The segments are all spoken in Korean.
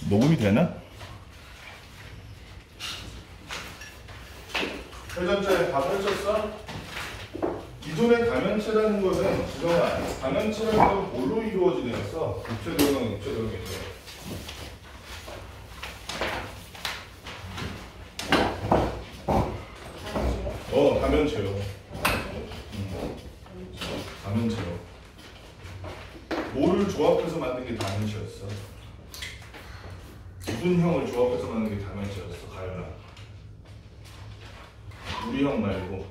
녹음이 되나? 회전체 다 펼쳤어? 기존의 다면체라는 것은 지정아, 다면체라는 건 뭘로 이루어지는 거였어? 입체도형, 입체도형이죠. 다면체요. 다면체요. 뭐를 조합해서 만든 게 다면체였어? 무슨 형을 조합해서 만든 게 다면체였어, 가연아? 우리 형 말고.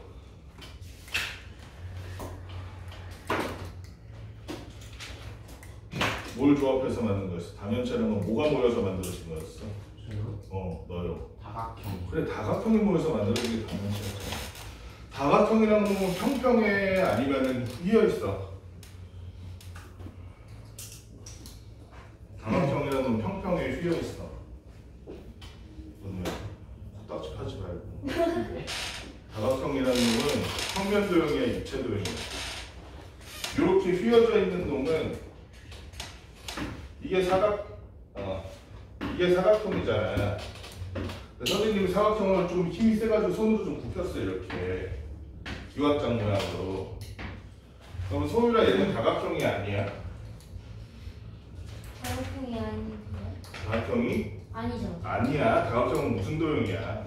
뭘 조합해서 만든 거였어? 다면체라는 건 뭐가 모여서 만들어진 거였어? 저요? 너요. 다각형. 그래, 다각형이 모여서 만들어진 게 다면체였어. 다각형이라는 건 평평해 아니면은 휘어 있어? 다각형이라는 건 평평해 휘어 있어. 코딱지 하지 말고. 다각형이라는 놈은 평면도형이야, 입체도형이야. 이렇게 휘어져 있는 놈은 이게 이게 사각형이잖아. 선생님이 사각형을 좀 힘이 세가지고 손으로 좀 굽혔어요, 이렇게 유압장 모양으로. 그럼 소유라 얘는 다각형이 아니야? 다각형이 아닌데? 다각형이? 아니죠. 아니야. 다각형은 무슨 도형이야?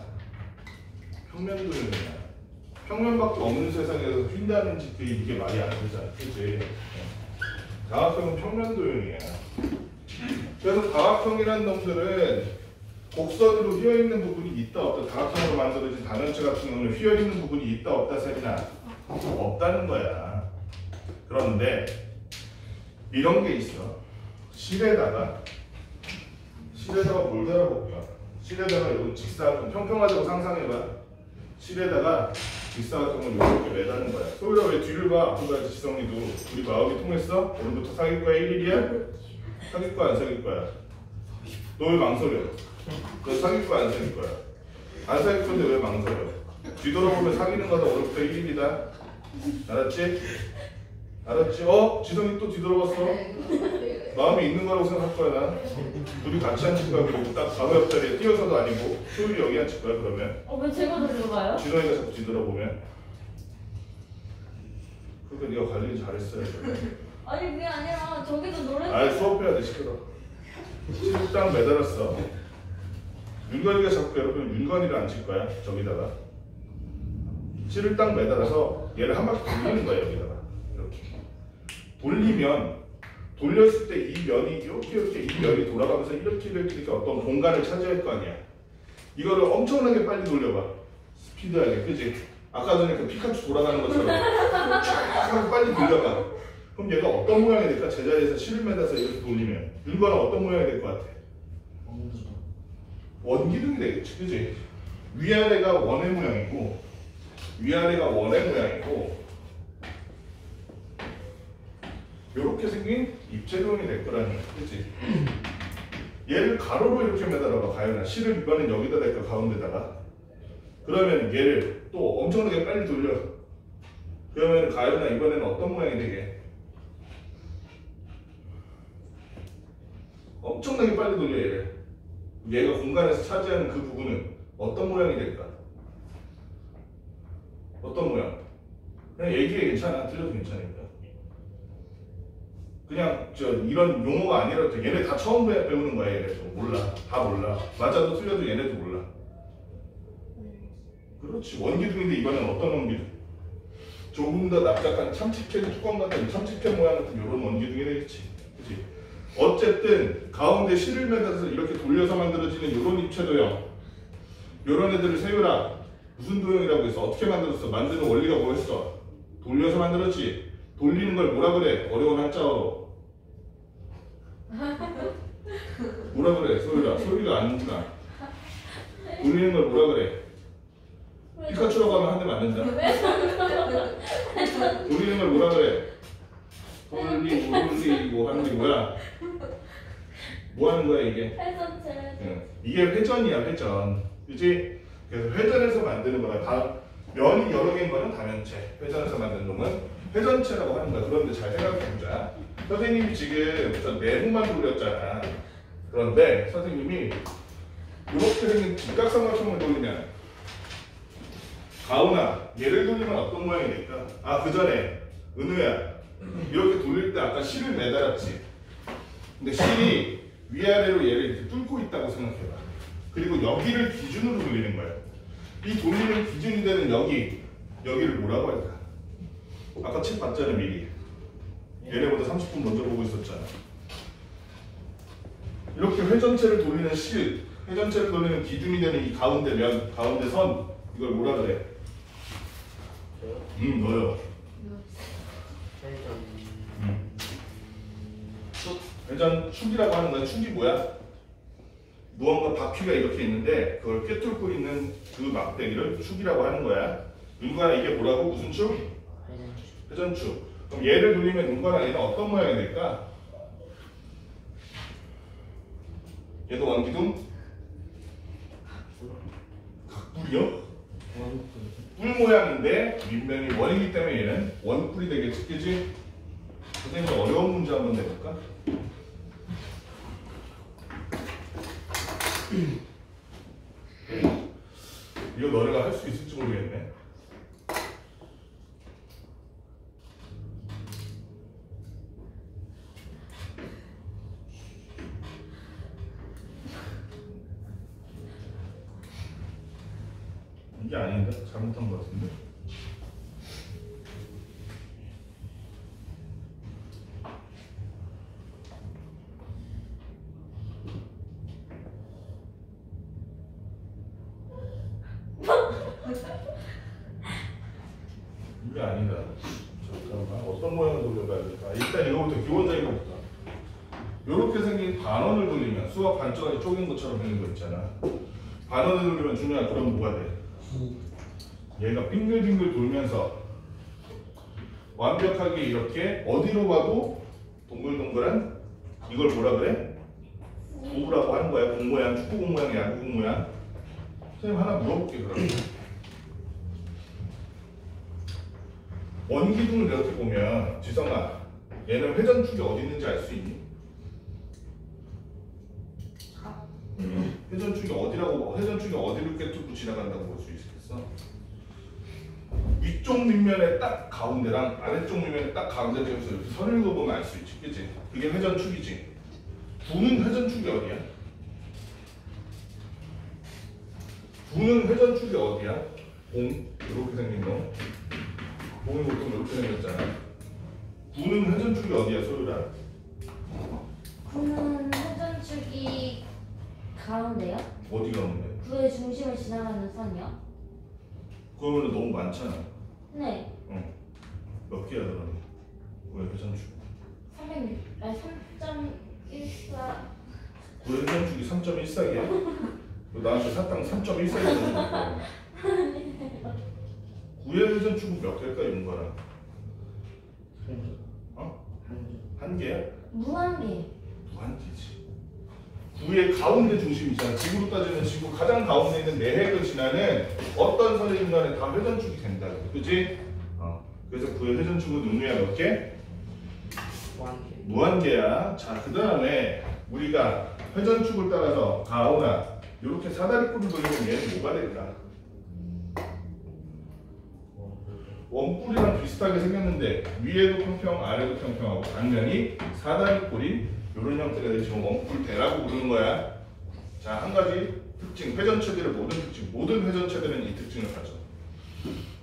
평면도형이야. 평면밖에 없는 세상에서 휜다는 짓 이게 말이 안 되잖아, 그치? 다각형은 평면도형이야. 그래서 다각형이라는 놈들은 곡선으로 휘어있는 부분이 있다 없다. 다각형으로 만들어진 다면체 같은 경우는 휘어있는 부분이 있다 없다 세리나? 없다는 거야. 그런데 이런 게 있어. 실에다가 뭘 달아볼까? 실에다가 이런 직사각형 평평하다고 상상해봐. 실에다가 직사각형을 이렇게 매다는 거야. 소유라 왜 뒤를 봐? 앞을 봐야지. 지성이도 우리 마음이 통했어? 오늘부터 사귈 거야? 1일이야? 사귈 거야 안 사귈 거야? 너 왜 망설여? 너 사귈 거야 안 사귈 거야? 안 사귈 건데 왜 망설여? 뒤돌아보면 사귀는 거다. 오늘부터 1일이다. 알았지? 알았지? 지성이 또 뒤돌아봤어? 마음이 있는 거라고 생각할 거야 나. 둘이 같이 앉을 거야. 그리고 딱 바로 옆자리에 뛰어서도 아니고 소율이 여기 앉을 거야 그러면. 왜 제가 들어가요? 지성이가 자꾸 뒤돌아보면. 그러니까 네가 관리 잘했어야 돼. 아니 그게 아니라 저기도 노래. 아이 수업해야 돼 시끄러. 딱 매달았어. 윤건이가 자꾸 괴롭히면 윤건이를 앉힐 거야 저기다가. 실을 딱 매달아서 얘를 한 바퀴 돌리는 거야 여기다가. 이렇게 돌리면 돌렸을 때 이 면이 이렇게 이 면이 돌아가면서 이렇게 어떤 공간을 차지할 거 아니야. 이거를 엄청나게 빨리 돌려봐. 스피드하게, 그지? 아까 전에 그 피카츄 돌아가는 것처럼 쫙 빨리 돌려봐. 그럼 얘가 어떤 모양이 될까? 제자리에서 실을 매달아서 이렇게 돌리면 윤건은 어떤 모양이 될 것 같아? 원기둥이 되겠지, 그지? 위아래가 원의 모양이고 위아래가 원의 모양이고 이렇게 생긴 입체도형이 될 거라는 거야, 그치? 얘를 가로로 이렇게 매달아봐, 가연아. 실을 이번엔 여기다 댈까, 가운데다가? 그러면 얘를 또 엄청나게 빨리 돌려. 그러면 가연아, 이번에는 어떤 모양이 되게? 엄청나게 빨리 돌려, 얘를. 얘가 공간에서 차지하는 그 부분은 어떤 모양이 될까? 어떤 모양? 그냥 얘기해, 괜찮아. 틀려도 괜찮으니까. 그냥 이런 용어가 아니라도 얘네 다 처음 배우는 거야. 얘네도 몰라. 다 몰라. 맞아도 틀려도 얘네도 몰라. 그렇지. 원기둥인데 이번엔 어떤 원기둥? 조금 더 납작한 참치캔 뚜껑 같은 참치캔 모양 같은 이런 원기둥이 되겠지. 그치? 어쨌든 가운데 실을 매달아서 이렇게 돌려서 만들어지는 이런 입체도형, 이런 애들을 세우라. 무슨 도형이라고 했어? 어떻게 만들었어? 만드는 원리가 뭐였어? 돌려서 만들었지. 돌리는 걸 뭐라 그래? 어려운 한자어로. 뭐라 그래? 소리가 아니구나. 돌리는 걸 뭐라 그래? 피카츄라고 하면 한 대 맞는다. 돌리는 걸 뭐라 그래? 돌리고 하는 게 뭐야? 뭐 하는 거야 이게? 회전체. 응. 이게 회전이야, 회전. 그치? 그래서 회전해서 만드는 거라. 다 면이 여러 개인 거는 다면체. 회전해서 만드는 놈은 회전체라고 하는 거야. 그런데 잘 생각해보자. 선생님이 지금 저 네모만 그렸잖아. 그런데 선생님이 이렇게 생긴 직각삼각형을 돌리면 가훈아 얘를 돌리면 어떤 모양이 될까? 아 그 전에 은우야 이렇게 돌릴 때 아까 실을 매달았지. 근데 실이 위아래로 얘를 이렇게 뚫고 있다고 생각해봐. 그리고 여기를 기준으로 돌리는 거야. 이 돌리는 기준이 되는 여기를 뭐라고 할까? 아까 책 봤잖아 미리. 얘네보다 30분 먼저 보고 있었잖아. 이렇게 회전체를 돌리는 실, 회전체를 돌리는 기준이 되는 이 가운데 면, 가운데 선 이걸 뭐라 그래? 너요. 회전축이라고 하는 건 축이 뭐야? 무언가 바퀴가 이렇게 있는데 그걸 꿰뚫고 있는 그 막대기를 축이라고 하는 거야. 윤관아 이게 뭐라고? 무슨 축? 회전축. 그럼 얘를 돌리면 윤관아 얘는 어떤 모양이 될까? 얘도 원기둥? 각뿔이요? 뿔 모양인데 밑면이 원이기 때문에 얘는 원뿔이 되겠지, 그지? 선생님 어려운 문제 한번 내볼까? 이거 너네가 할 수 있을지 모르겠네. 이게 아닌데? 잘못한 것 같은데? 이게 아니다. 잠깐만 어떤 모양을 돌려봐야 될까? 일단 이거부터 기본적인 것부터. 이렇게 생긴 반원을 돌리면 수학 반쪽짜리 쪼갠 것처럼 생긴 거 있잖아. 반원을 돌리면 준우야 그럼 뭐가 돼? 얘가 빙글빙글 돌면서 완벽하게 이렇게 어디로 봐도 동글동글한 이걸 뭐라 그래? 구라고 하는 거야. 공 모양, 축구공 모양, 야구공 모양. 선생님 하나 물어볼게 그러면. 원기둥을 이렇게 보면 지성아 얘는 회전축이 어디 있는지 알 수 있니? 회전축이 어디를 꿰뚫고 지나간다고 볼 수 있겠어? 위쪽 밑면에 딱 가운데랑 아래쪽 밑면에 딱 가운데 되면서 이렇게 선을 그어보면 알 수 있지, 그치? 그게 회전축이지. 부는 회전축이 어디야? 부는 회전축이 어디야? 공 이렇게 생긴 거. 공이 보통 이렇게 생겼잖아. 부는 회전축이 어디야, 소율아? 구는 회전축이 가운데요? 어디 가운데? 구의 중심을 지나가는 선이요? 그러면 너무 많잖아. 네. 응. 몇 개야 그러면? 왜 회전축? 3.14. 왜 회전축이 3.14개야? 나한테 사탕 3.14개 구의 회전축은 몇 개일까 윤거랑? 어? 한 개야? 무한개. 무한개지. 구의 가운데 중심 있잖아. 지구로 따지면 지구 가장 가운데 있는 네 획을 지나는 어떤 선의 중간에 다 회전축이 된다. 그치? 그래서 구의 회전축은 누구야 몇 개? 무한개야. 자, 그 다음에 우리가 회전축을 따라서 가오나 이렇게 사다리꼴을 돌리면 얘는 뭐가 될까? 원뿔이랑 비슷하게 생겼는데 위에도 평평, 아래도 평평하고 단면이 사다리꼴인 이런 형태가 되지. 지금 원뿔대라고 부르는 거야. 자, 한 가지 특징, 회전체들의 모든 특징, 모든 회전체들은 이 특징을 가져.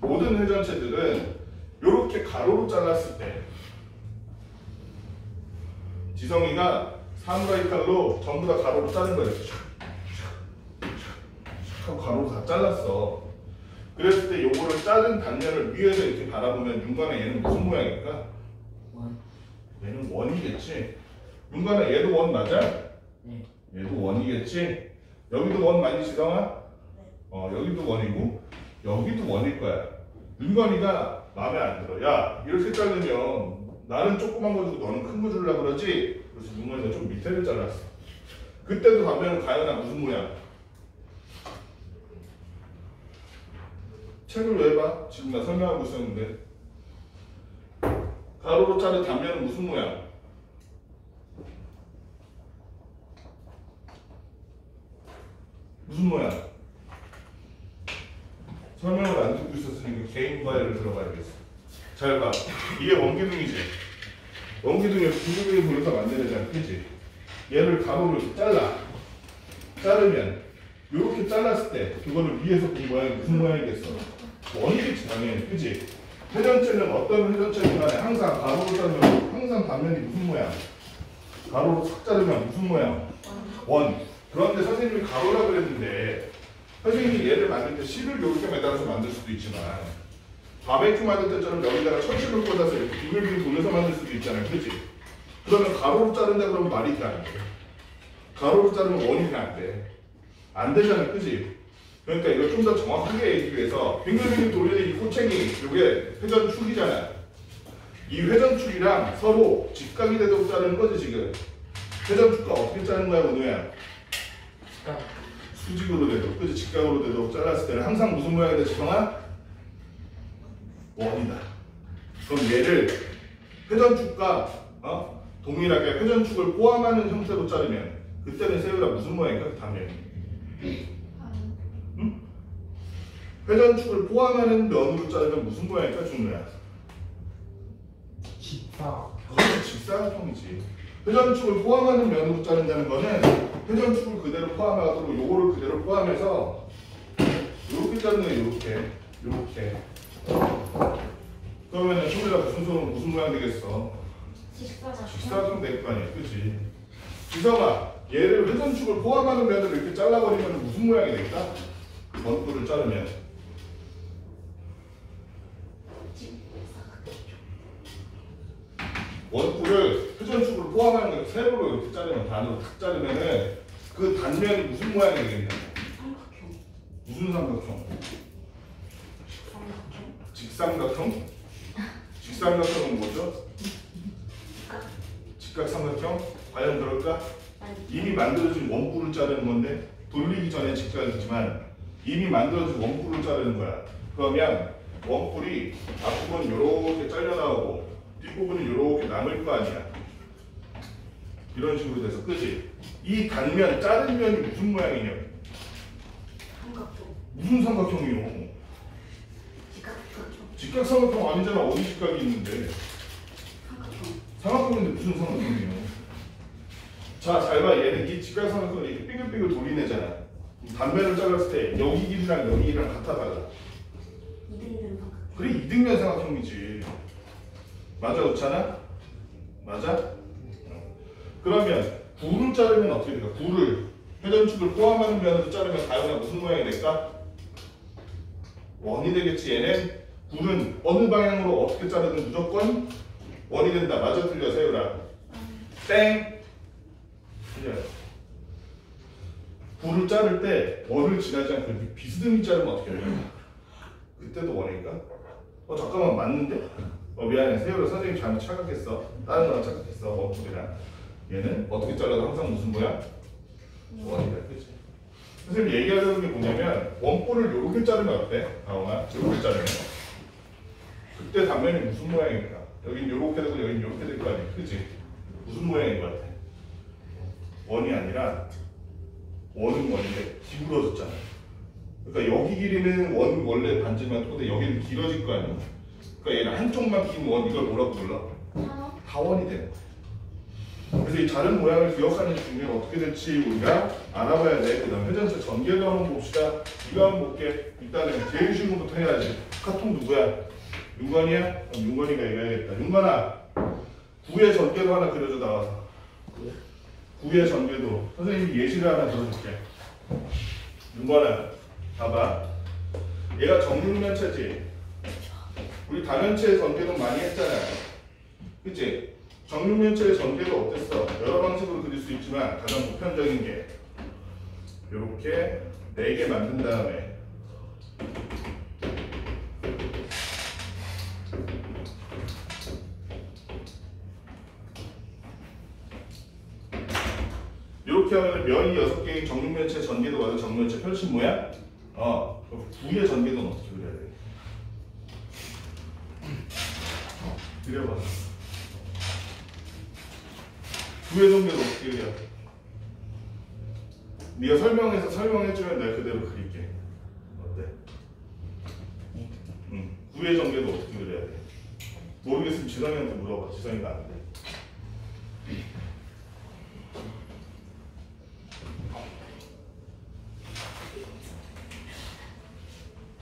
모든 회전체들은 이렇게 가로로 잘랐을 때 지성이가 사무라이 칼로 전부 다 가로로 자른 거야. 이렇게 하고 가로로 다 잘랐어. 그랬을 때 요거를 자른 단면을 위에서 이렇게 바라보면 윤관아 얘는 무슨 모양일까? 얘는 원이겠지. 윤관아 얘도 원 맞아? 네. 얘도 원이겠지. 여기도 원 맞니 지성아? 여기도 원이고 여기도 원일 거야. 윤관이가 마음에 안 들어. 야 이렇게 자르면 나는 조그만 거 주고 너는 큰 거 주려고 그러지? 그래서 윤관이가 좀 밑에를 잘랐어. 그때도 가면 가연아 무슨 모양? 책을 왜 봐? 지금 나 설명하고 있었는데 가로로 자른 단면은 무슨 모양? 무슨 모양? 설명을 안 듣고 있었으니까 개인 과외를 들어가야겠어. 잘 봐. 이게 원기둥이지. 원기둥이 빙글빙글 돌려서 만들어내잖아. 그치? 얘를 가로로 이렇게 잘라. 자르면 이렇게 잘랐을 때 그거를 위에서 본 모양이 무슨 모양이겠어? 원이겠지 당연히. 그치? 회전체는 어떤 회전체든 간에 항상 가로로 자르면 항상 단면이 무슨 모양? 가로로 싹 자르면 무슨 모양? 원. 그런데 선생님이 가로라 그랬는데 선생님이 얘를 만들 때 실을 이렇게 매달아서 만들 수도 있지만 바베큐 만들 때처럼 여기다가 철실을 꽂아서 이렇게 빙글빙글 돌려서 만들 수도 있잖아요. 그치? 그러면 가로로 자른다 그러면 말이 돼 안 돼? 가로로 자르면 원이 돼 안 돼? 안 되잖아. 그치? 그러니까 이걸 좀 더 정확하게 얘기하기 위해서 빙글빙글 돌리는 이 꼬챙이 이게 회전축이잖아. 이 회전축이랑 서로 직각이 되도록 자르는 거지 지금. 회전축과 어떻게 자르는 거야 오늘야? 수직으로 되도록, 그치? 직각으로 되도록 잘랐을 때는 항상 무슨 모양이 돼? 지성아? 원이다. 그럼 얘를 회전축과 동일하게 회전축을 포함하는 형태로 자르면 그때는 세우라 무슨 모양일까? 단면이. 응? 회전축을 포함하는 면으로 자르면 무슨 모양일까? 준우야? 직사각형이지. 회전축을 포함하는 면으로 자른다는 거는 회전축을 그대로 포함하도록 요거를 그대로 포함해서 이렇게 자르는 거예요. 이렇게. 그러면은 소리가 무슨 모양 되겠어? 직사각형 될 거 아니야. 그치? 지성아, 얘를 회전축을 포함하는 면을 이렇게 잘라버리면 무슨 모양이 될까? 원뿔을 자르면 원뿔을 회전축으로 포함하는 걸 세로로 이렇게 자르면 반으로 탁 자르면은 그 단면이 무슨 모양이 되겠냐? 삼각형. 무슨 삼각형? 직삼각형? 직삼각형은 뭐죠? 직각삼각형? 과연 그럴까? 이미 만들어진 원뿔을 자르는 건데 돌리기 전에 직각이지만 이미 만들어진 원뿔을 자르는 거야. 그러면 원뿔이 앞부분 이렇게 잘려나오고 뒷부분은 이렇게 남을 거 아니야. 이런 식으로 돼서 그치? 이 단면, 자른 면이 무슨 모양이냐? 삼각형. 무슨 삼각형이요? 직각삼각형. 직각삼각형 아니잖아. 어디 직각이 있는데? 삼각형. 삼각형인데 무슨 삼각형이에요? 자, 잘 봐. 얘는 이 직각삼각형을 이렇게 삐글삐글 돌리네잖아. 단면을 잘랐을 때 여기 길이랑 여기 길이랑 같아 달라. 이등이등 삼각형. 그래 이등변 삼각형이지. 맞아 그렇잖아? 맞아? 그러면 굴을 자르면 어떻게 될까? 굴을 회전축을 포함하는 면으로 자르면 다음에 무슨 모양이 될까? 원이 되겠지. 얘는 굴은 어느 방향으로 어떻게 자르든 무조건 원이 된다. 맞아 틀려 세우라. 땡. 틀려요. 굴을 자를 때 원을 지나지 않고 이렇게 비스듬히 자르면 어떻게 될까? 그때도 원일까? 잠깐만 맞는데? 미안해 세우라 선생님 잘못 착각했어. 다른 거랑 착각했어. 원뿔이랑 얘는 어떻게 잘라도 항상 무슨 모양? 원이다. 그치? 선생님 얘기하려는 게 뭐냐면 원뿔을 요렇게 자르면 어때? 다홍아 요렇게 자르면 그때 단면이 무슨 모양일까? 여긴 요렇게 되고 여긴 요렇게 될 거 아니야. 그치? 무슨 모양인 것 같아? 원이 아니라 원은 원인데 기울어졌잖아. 그러니까 여기 길이는 원 원래 반지만 근데 여기는 길어질 거 아니야. 그러니까 얘는 한쪽만 긴 원 이걸 뭐라고 불러? 다원이 되는 거야. 그래서 이 자른 모양을 기억하는 중요한 어떻게 될지 우리가 알아봐야 돼. 그 다음 회전체 전개도 한번 봅시다. 이거 한번 볼게. 일단은 제일 쉬운 것부터 해야지. 카톡 누구야? 윤건이야? 그럼 윤건이가 얘기해야겠다. 윤건아 9의 전개도 하나 그려줘 나와서. 9의 전개도 선생님이 예시를 하나 들어줄게. 윤건아 봐봐. 얘가 정육면체지. 우리 다면체의 전개도 많이 했잖아. 그치? 정육면체의 전개도 어땠어? 여러 방식으로 그릴 수 있지만 가장 보편적인 게 이렇게 4개 만든 다음에 이렇게 하면 면이 6개인 정육면체 전개도 와서 정육면체 펼친 모양? 그럼 9의 전개도는 어떻게 그려야 돼? 그려봐. 9의 전개도 어떻게 그려? 네가 설명해주면 내가 그대로 그릴게. 어때? 구의 전개도 어떻게 그려야 돼? 모르겠으면 지성이한테 물어봐. 지성이가 안 돼.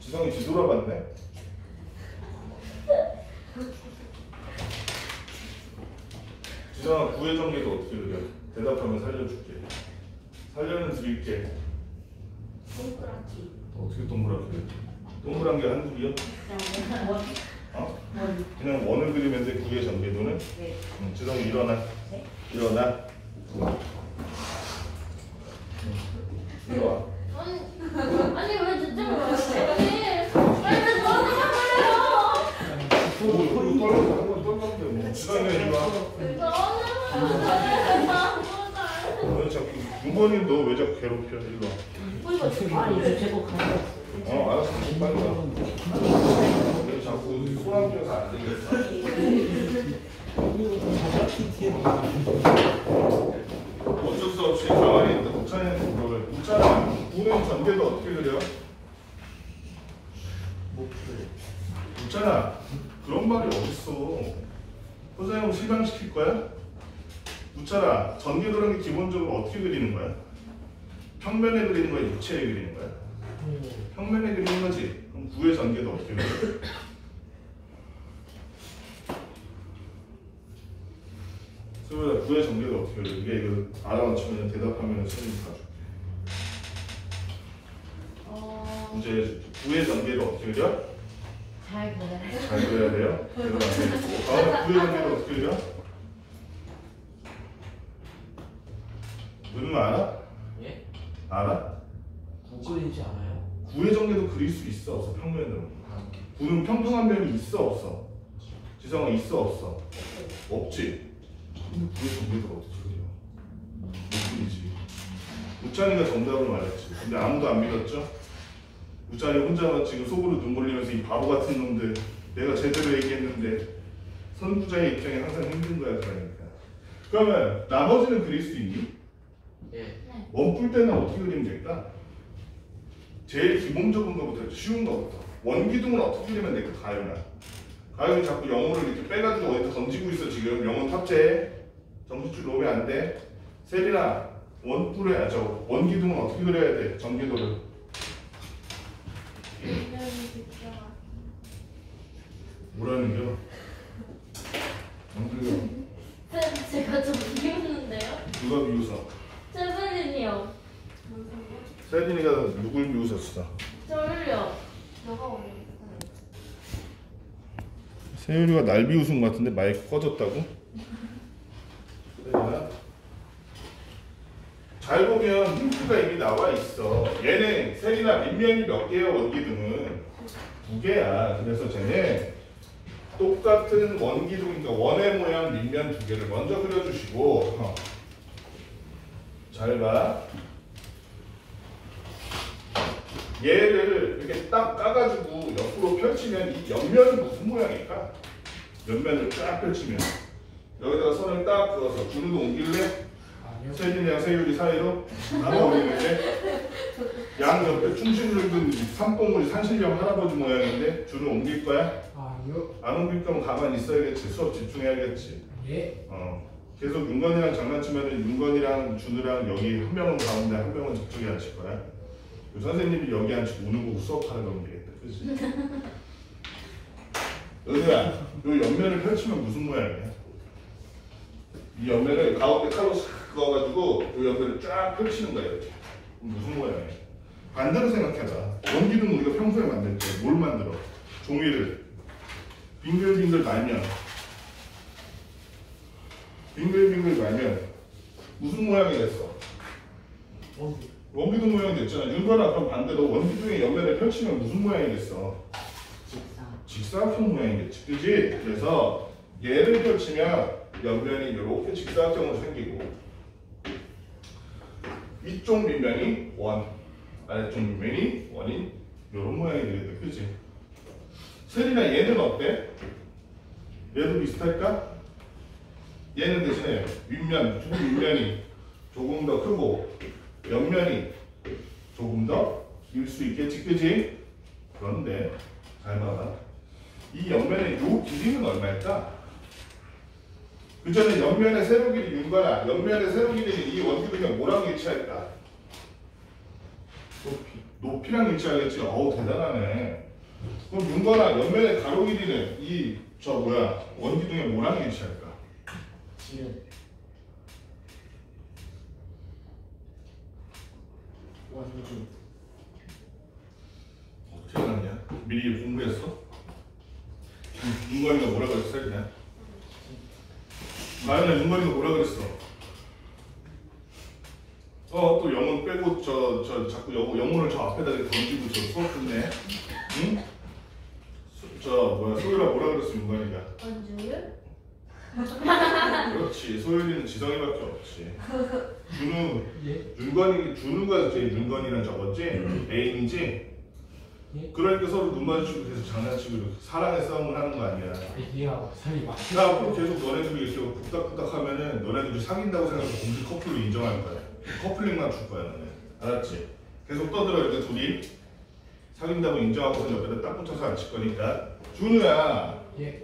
지성이 뒤돌아봤네. 지성아, 구의 전개도 어떻게 그려? 대답하면 살려줄게. 살려는 드릴게. 동그랗기. 어떻게 동그랗게 그려? 동그란 게 한둘이야? 그냥 원. 어? 그냥 원을 그리면 돼. 구의 전개도는. 네. 지성이 일어나. 네. 일어나. 이리 와. 아니 왜 저쪽으로 와요? 빨리 저한테 뭐 떨어져. 한번 떨었는데 뭐. 지성이 이리 와. 너 자꾸 윤건이 너 왜 자꾸 괴롭혀? 이리 와. 아 이제 제법 가져왔어. 알았어. 빨리 와. 왜 자꾸 소랑 껴서 안 되겠어? 어쩔 수 없이 가만히 있는 우찬이한테 물어봐요. 우찬아, 구는 전개도 어떻게 그려? 우찬아, 그런 말이 어딨어? 선생님 실망시킬 거야? 우찬아, 전개도라는 게 기본적으로 어떻게 그리는 거야? 평면에 그리는 거야? 입체에 그리는 거야? 평면에 그리는 거지? 그럼 구의 전개도 어떻게 그려? 그러면 구의 전개도 어떻게 그려? 이게 이거 알아맞히면 대답하면 선생님이 봐줄게. 문제 해줄게. 구의 전개를 어떻게 그려? 잘 그래. 잘 그려야 돼요? 그러면 안 되겠고. 다음에 구의 전개를 어떻게 그려? 누누 알아? 예? 알아? 구글이지 않아요? 구의 전개도 그릴 수 있어 없어? 평면으로. 구는 평평한 면이 있어 없어? 지성아 있어 없어? 없지? 근데 구의 전개도 어떻게 그려? 못 그리지. 우찬이가 정답을 말했지. 근데 아무도 안 믿었죠? 우찬이 혼자 지금 속으로 눈물 흘리면서 이 바보 같은 놈들 내가 제대로 얘기했는데 선구자의 입장에 항상 힘든 거야. 그러니까 그러면 나머지는 그릴 수 있니? 예. 원 풀 때는 어떻게 그리면 될까? 제일 기본적인 거부터 쉬운 거부터. 원기둥을 어떻게 그리면 될까? 가연아. 가연이 자꾸 영어를 이렇게 빼가지고 어디다 던지고 있어 지금. 영어 탑재해. 정수줄 놓으면 안 돼. 세린아, 원뿔에 원기둥은 어떻게 그려야 돼? 전기도를. 뭐라는 겨? 안 그려. 제가 좀 비웃는데요? 누가 비웃어? 세븐이요. 세린이가 누굴 비웃었어? 저를요. 너가 원래 세율이가 날 비웃은 것 같은데 마이크 꺼졌다고? 세린아? 잘 보면 힌트가 이미 나와 있어. 얘는 세린아 밑면이 몇 개야? 원기둥은 2개야. 그래서 쟤는 똑같은 원기둥이니까 원의 모양 밑면 2개를 먼저 그려주시고 잘 봐. 얘를 이렇게 딱 까가지고 옆으로 펼치면 이 옆면은 무슨 모양일까? 옆면을 쫙 펼치면 여기다가 선을 딱 그어서 준우도 옮길래? 세진이랑 세율이 사이로 안 어울리는데 양 옆에 충신을 든 산봉우리 산신령 할아버지 모양인데 준우 옮길 거야? 아니요. 안 옮길 거면 가만히 있어야겠지. 수업 집중해야겠지. 예. 계속 윤건이랑 장난치면은 윤건이랑 준우랑 여기 한 명은 가운데 한 명은 저쪽에 앉힐 거야. 그 선생님이 여기 앉히고 우는 보고 수업하는 거면 되겠다. 그치? 은우야, 요 옆면을 펼치면 무슨 모양이야? 이 옆면을 가운데 칼로 싹 그어가지고 요 옆면을 쫙 펼치는 거야. 이렇게. 무슨 모양이야? 반대로 생각해봐. 원기둥 우리가 평소에 만들 때 뭘 만들어? 종이를 빙글빙글 말면 빙글빙글 말면 무슨 모양이 됐어? 원기둥 모양이 됐잖아. 윤건아, 그럼 반대로 원기둥의 옆면을 펼치면 무슨 모양이 됐어? 직사각형 모양이겠지. 그지? 그래서 얘를 펼치면 옆면이 이렇게 직사각형으로 생기고 위쪽 밑면이 원, 아래쪽 밑면이 원인 이런 모양이 되겠다. 그지? 세린아, 얘는 어때? 얘도 비슷할까? 얘는 대신에 윗면, 두 윗면이 조금 더 크고 옆면이 조금 더 길 수 있겠지, 그지? 그런데 잘 봐봐. 이 옆면의 요 길이는 얼마일까? 그 전에 옆면의 세로 길이 윤거나 옆면의 세로 길이는 이 원기둥에 뭐랑 일치할까? 높이랑 일치하겠지. 어우 대단하네. 그럼 윤거나 옆면의 가로 길이는 이 원기둥에 뭐랑 일치할까? 지름. 원주. 어떻게 알았냐? 미리 공부했어? 윤건이가 뭐라 그랬어? 그냥 나연아 윤건이가 뭐라 그랬어? 또 영혼 빼고 저 자꾸 영혼을 저 앞에다 이렇게 던지고 저 수업 듣네. 응? 소율아 뭐라 그랬어 윤건이가? 원주율? 그렇지. 소율이는 지성이밖에 없지. 예? 준우가 제 윤건이랑 적었지? 애인이지? 예? 그러니까 서로 눈 마주치고 계속 장난치고 이렇게 사랑의 싸움을 하는 거 아니야. 얘가 살이 많이. 그래갖고 계속 너네들이 이렇게 북닥북닥 하면은 너네들이 사귄다고 생각해서 공식 커플로 인정할 거야. 커플링만 줄 거야 너네. 알았지? 계속 떠들어 이렇게 둘이 사귄다고 인정하고서 옆에다 딱 붙여서 앉힐 거니까. 준우야, 예?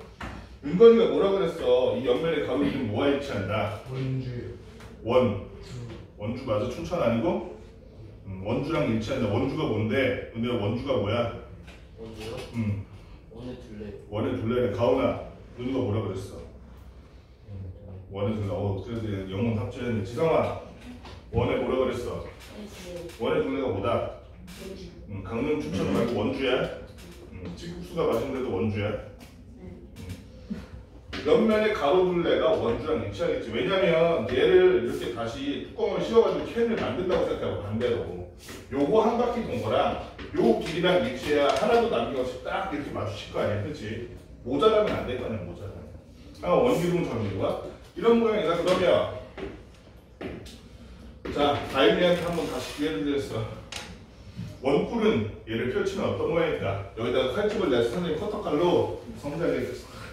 윤건이가 뭐라 그랬어? 이 옆면의 가로 길이는 뭐와 일치한다? 원주. 원주 맞아? 춘천 아니고? 원주랑 일치한다. 원주가 뭔데? 근데 원주가 뭐야? 원주요? 원의 둘레. 원의 둘레네. 가온아, 윤우가 뭐라 그랬어? 원의 둘레. 그래서 영혼 탑재했는데. 지성아, 원의 뭐라 그랬어? 원의 둘레가 뭐다? 강릉 춘천 말고 원주야. 찌국수가 맛있는데도 원주야. 옆면의 가로 둘레가 원주랑 일치하겠지. 왜냐면 얘를 이렇게 다시 뚜껑을 씌워가지고 캔을 만든다고 생각하고 반대로 요거 한 바퀴 돈 거랑 요 길이랑 일치해야 하나도 남김없이 딱 이렇게 맞추실 거 아니야, 그렇지? 모자라면 안 될 거 아니야, 모자라면. 원기둥 전기와 이런 모양이다. 그러면 자, 다임이한테 한번 다시 기회를 드렸어. 원뿔은 얘를 펼치면 어떤 모양일까? 여기다가 칼집을 냈어. 선생님 커터칼로 성장에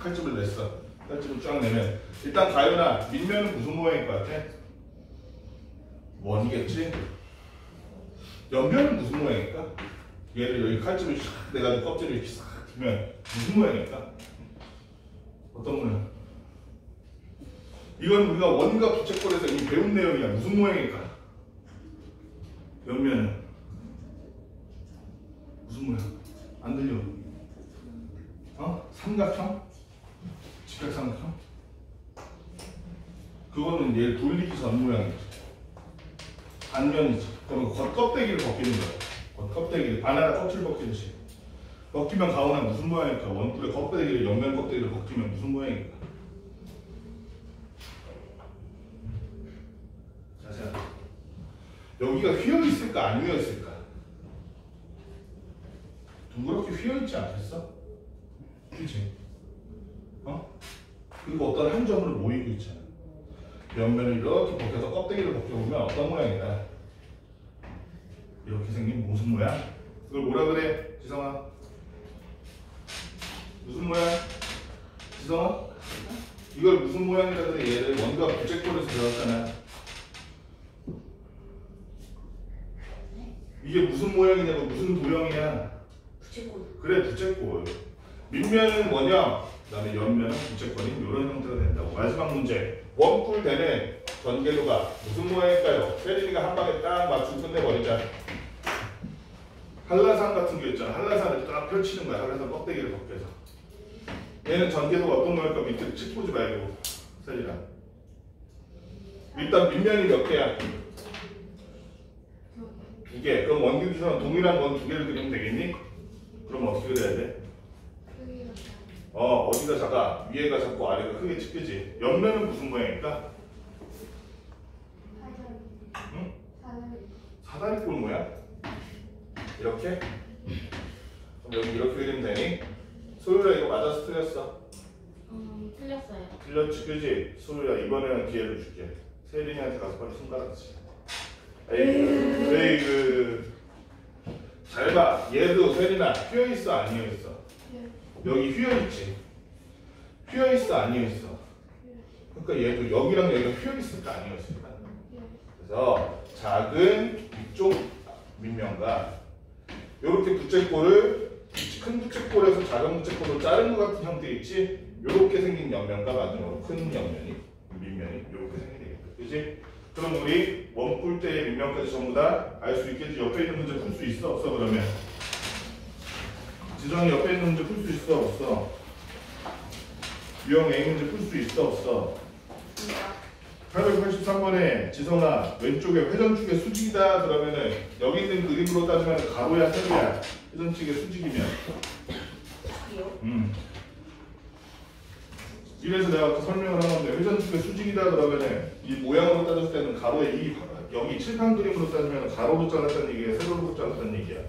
칼집을 냈어. 칼집을 쫙 내면 일단 가연아, 밑면은 무슨 모양일 것 같아? 원이겠지? 옆면은 무슨 모양일까? 얘를 여기 칼집을 싹 내가지고 껍질을 이렇게 싹 두면 무슨 모양일까? 어떤 모양? 이건 우리가 원과 부채꼴에서 이미 배운 내용이야. 무슨 모양일까? 옆면은 무슨 모양? 안 들려? 삼각형? 직각삼각형? 그거는 얘 돌리기 전 모양이지. 반면이지. 그러면 겉껍데기를 벗기는 거야. 겉껍데기를 바나나 껍질 벗기듯이. 벗기면 가오나 무슨 모양일까? 원뿔의 껍데기를 옆면 껍데기를 벗기면 무슨 모양일까? 자세히 여기가 휘어 있을까 안 휘어 있을까? 둥그렇게 휘어 있지 않겠어? 그치? 그리고 어떤 한 점으로 모이고 있잖아. 옆면을 이렇게 벗겨서 껍데기를 벗겨보면 어떤 모양이다? 이렇게 생긴 무슨 모양? 그걸 뭐라 그래? 지성아? 무슨 모양? 지성아? 이걸 무슨 모양이라 그래? 얘를 원과 부채꼴에서 배웠잖아. 이게 무슨 모양이냐고. 무슨 도형이야? 부채꼴. 그래, 부채꼴. 밑면은 원형, 그 다음에 옆면은 부채꼴인 이런 형태가 된다고. 마지막 문제. 원뿔 되는 전개도가 무슨 모양일까요? 세린이가 한 방에 딱 맞추고 끝내버리자. 한라산 같은 게 있잖아. 한라산을 딱 펼치는 거야. 한라산 껍데기를 벗겨서. 얘는 전개도가 어떤 모양일까? 밑에 책 보지 말고. 세린아. 일단 밑면이 몇 개야? 2개. 그럼 원기둥처럼 동일한 건 2개를 그리면 되겠니? 그럼 어떻게 그려야 돼? 어디가 작아? 위에가 작고 아래가 크게 찍히지. 옆면은 무슨 모양일까? 응? 사다리꼴 모양? 이렇게? 그럼 여기 이렇게 그리면 되니? 소율아 이거 맞아서 틀렸어? 틀렸어요. 틀렸지, 그지? 소율아 이번에는 기회를 줄게. 세린이한테 가서 빨리 손가락 치. 에이그. 잘 봐. 얘도 세린아 휘어있어 안 휘어있어? 여기 휘어있지? 휘어있어 안 휘어있어? 그러니까 얘도 여기랑 여기가 휘어있을까 안 휘어있을까? 그래서 작은 이쪽 밑면과 이렇게 부채꼴을 큰 부채꼴에서 작은 부채꼴로 자른 것 같은 형태 있지? 이렇게 생긴 옆면과 마지막으로 큰 옆면이 밑면이 이렇게 생기게 되겠다. 그지? 그럼 우리 원뿔 때의 밑면까지 전부 다 알 수 있겠지? 옆에 있는 문제 풀 수 있어? 없어? 그러면 지성이 옆에 있는 문제 풀 수 있어? 없어? 유형 A 문제 풀 수 있어? 없어? 883번에 지성아 왼쪽에 회전축의 수직이다 그러면은 여기 있는 그림으로 따지면 가로야 세로야? 회전축의 수직이면 이요? 이래서 내가 아까 설명을 한 건데 회전축의 수직이다 그러면은 이 모양으로 따졌을 때는 가로에 이 여기 칠판 그림으로 따지면 가로로 잘랐다는 얘기야 세로로 잘랐다는 얘기야?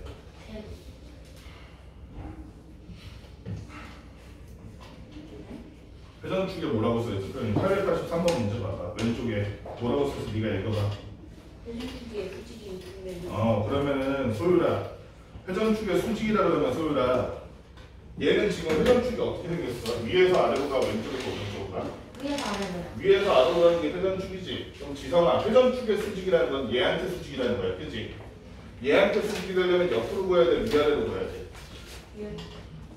회전축에 뭐라고 써있어? 883번 문제 봐봐. 왼쪽에 뭐라고 써서 네가 읽어봐. 회전축의 수직이 그러면은 소율아 회전축의 수직이라 그러면 소율아 얘는 지금 회전축이 어떻게 생겼어? 위에서 아래로 가 왼쪽에서 오른쪽으로 가? 위에서 아래로요. 위에서 아래로 가는 게 회전축이지. 그럼 지성아 회전축의 수직이라는 건 얘한테 수직이라는 거야. 그치? 얘한테 수직이 되려면 옆으로 가야 돼? 위아래로 가야 돼?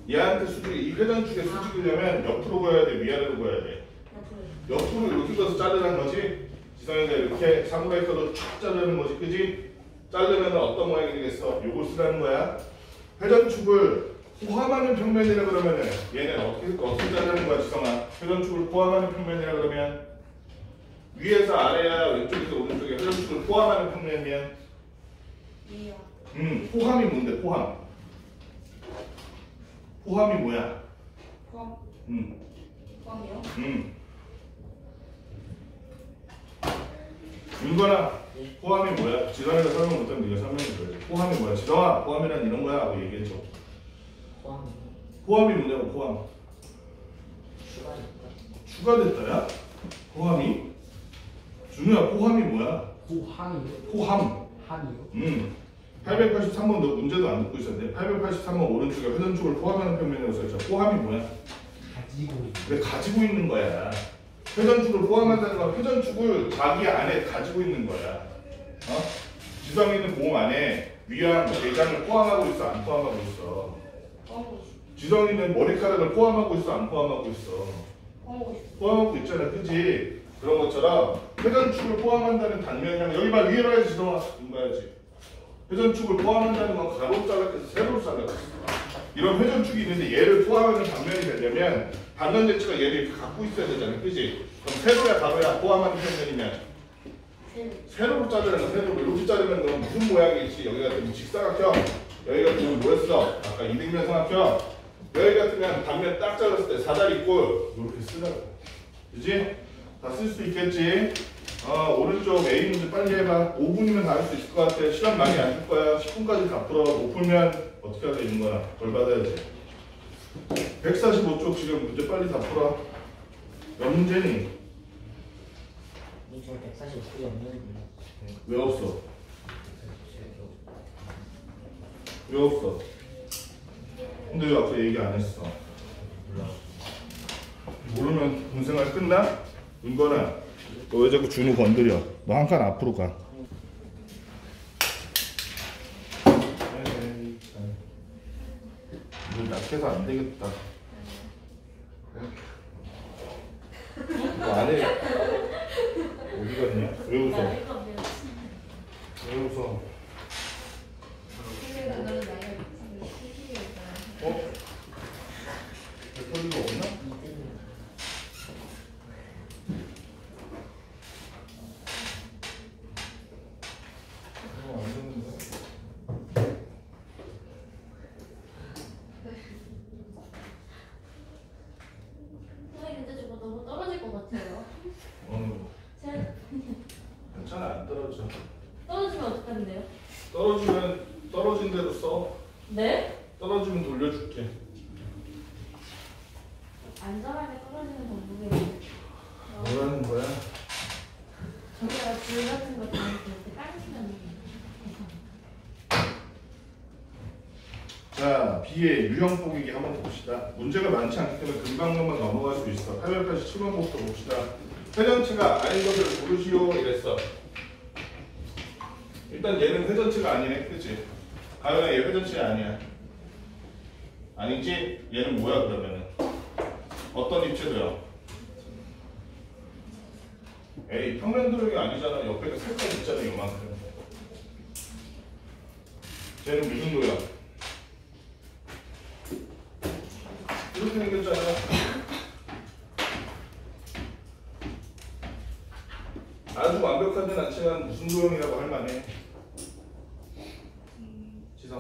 얘한테 수직이 이 회전축의 수직이려면 옆으로 가야 돼? 위아래로 가야 돼? 옆으로 이렇게 가서 자르는 거지? 지성이가 이렇게 사무라이 컷으로 쫙 자르는 거지. 그지? 자르면 어떤 모양이 되겠어? 요걸 쓰라는 거야. 회전축을 포함하는 평면이라 그러면은 얘는 어떻게 자르는 거야, 지성아? 회전축을 포함하는 평면이라 그러면 위에서 아래야 왼쪽에서 오른쪽에 회전축을 포함하는 평면이면 위요. 포함이 뭔데? 포함이 뭐야? 포함. 음. 포함이요? 윤건아, 포함이 뭐야? 지성이가 설명 못하면 네가 설명해줘야지. 포함이 뭐야? 지성아, 포함이란 이런 거야 하고 얘기해줘. 포함이 뭐냐고, 포함. 추가됐다야? 포함이? 준우야, 포함이 뭐야? 포함. 한이요? 883번 너 문제도 안 듣고 있었는데 883번 오른쪽에 회전축을 포함하는 평면이라고 써있죠. 포함이 뭐야? 가지고 있는. 왜 가지고 있는 거야? 회전축을 포함한다는 건 회전축을 자기 안에 가지고 있는 거야. 지성이는 몸 안에 위랑 내장을 포함하고 있어, 안 포함하고 있어? 포함하고 있어. 지성이는 머리카락을 포함하고 있어, 안 포함하고 있어? 포함하고 있어. 포함하고 있잖아, 그지? 그런 것처럼 회전축을 포함한다는 단면이랑 여기 봐 위에 봐야지, 지성아. 눈 봐야지. 회전축을 포함한다는 건 가로 잘랐겠어, 세로로 잘랐겠어. 이런 회전축이 있는데 얘를 포함하는 단면이 되려면 단면 자체가 얘를 이렇게 갖고 있어야 되잖아, 그지? 그럼 세로야 가로야 포함하는 평면이면 세로로 자르는 거, 세로로 이렇게 자르면 그럼 무슨 모양이 있지? 여기 같으면 직사각형, 여기 같으면 뭐였어? 아까 이등변 삼각형, 여기 같으면 단면 딱 잘랐을 때 사다리꼴 이렇게 쓰라고, 그지? 다 쓸 수 있겠지? 오른쪽 A 문제 빨리 해봐. 5분이면 다 할 수 있을 것 같아. 시간 많이 안 줄 거야. 10분까지 다 풀어. 못 풀면 어떻게 하게 있는 거야? 벌 받아야지. 145쪽 지금 문제 빨리 다 풀어. 몇 문제니? 저 149이 없는데. 왜 없어? 왜 없어? 근데 왜 아까 얘기 안 했어? 모르면 군생활 끝나? 윤건아, 너 왜 자꾸 준우 건드려? 너 한 칸 앞으로 가. 에이, 참. 이거 약해서 안 되겠다. 너 안에 어디 갔냐? 왜 웃어? 왜 웃어? 별 소리가 없나? 안 되는데. 선생님 근데 저거 너무 떨어질 것 같아요. 괜찮아, 안 떨어져. 떨어지면 어떡한데요? 떨어지면 떨어진 대로 써. 네? 떨어지면 돌려줄게. 안전하게 떨어지는 방법이 뭐라는 거야? 저기다가 줄 같은 거 이렇게 깔으시면 자, B의 유형 뽀개기 한번 봅시다. 문제가 많지 않기 때문에 금방금방 넘어갈 수 있어. 887번부터 봅시다. 회전체가 아닌 것을 고르시오 이랬어. 일단 얘는 회전체가 아니네, 그치? 가연아 얘 회전체 아니야. 아니지? 얘는 뭐야 그러면은? 어떤 입체도야? 에이 평면도형이 아니잖아. 옆에 색깔 있잖아 이만큼. 쟤는 무슨 도야? 이렇게 생겼잖아. 아주 완벽하진 않지만 무슨 도형이라고 할 만해. 지성아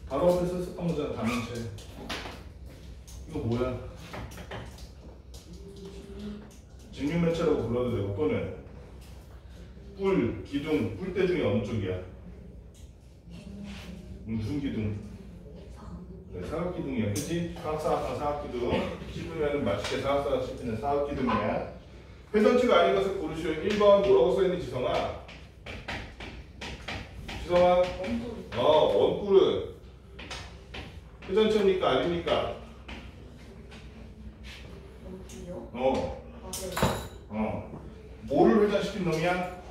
바로 앞에 썼던 거잖아. 단면체. 이거 뭐야? 직육면체라고 불러도 되고 또는 뿔, 기둥, 뿔대 중에 어느 쪽이야? 무슨 기둥? 네, 사각기둥이야, 그치? 사각사각한 사각기둥 씹으면 맛있게 사각사각 씹히는 사각기둥이야. 회전체가 아닌 것을 고르시오. 1번 뭐라고 써있니 지성아? 지성아? 원뿔은 회전체입니까 아닙니까? 원뿔이요? 뭐를 회전시킨 놈이야?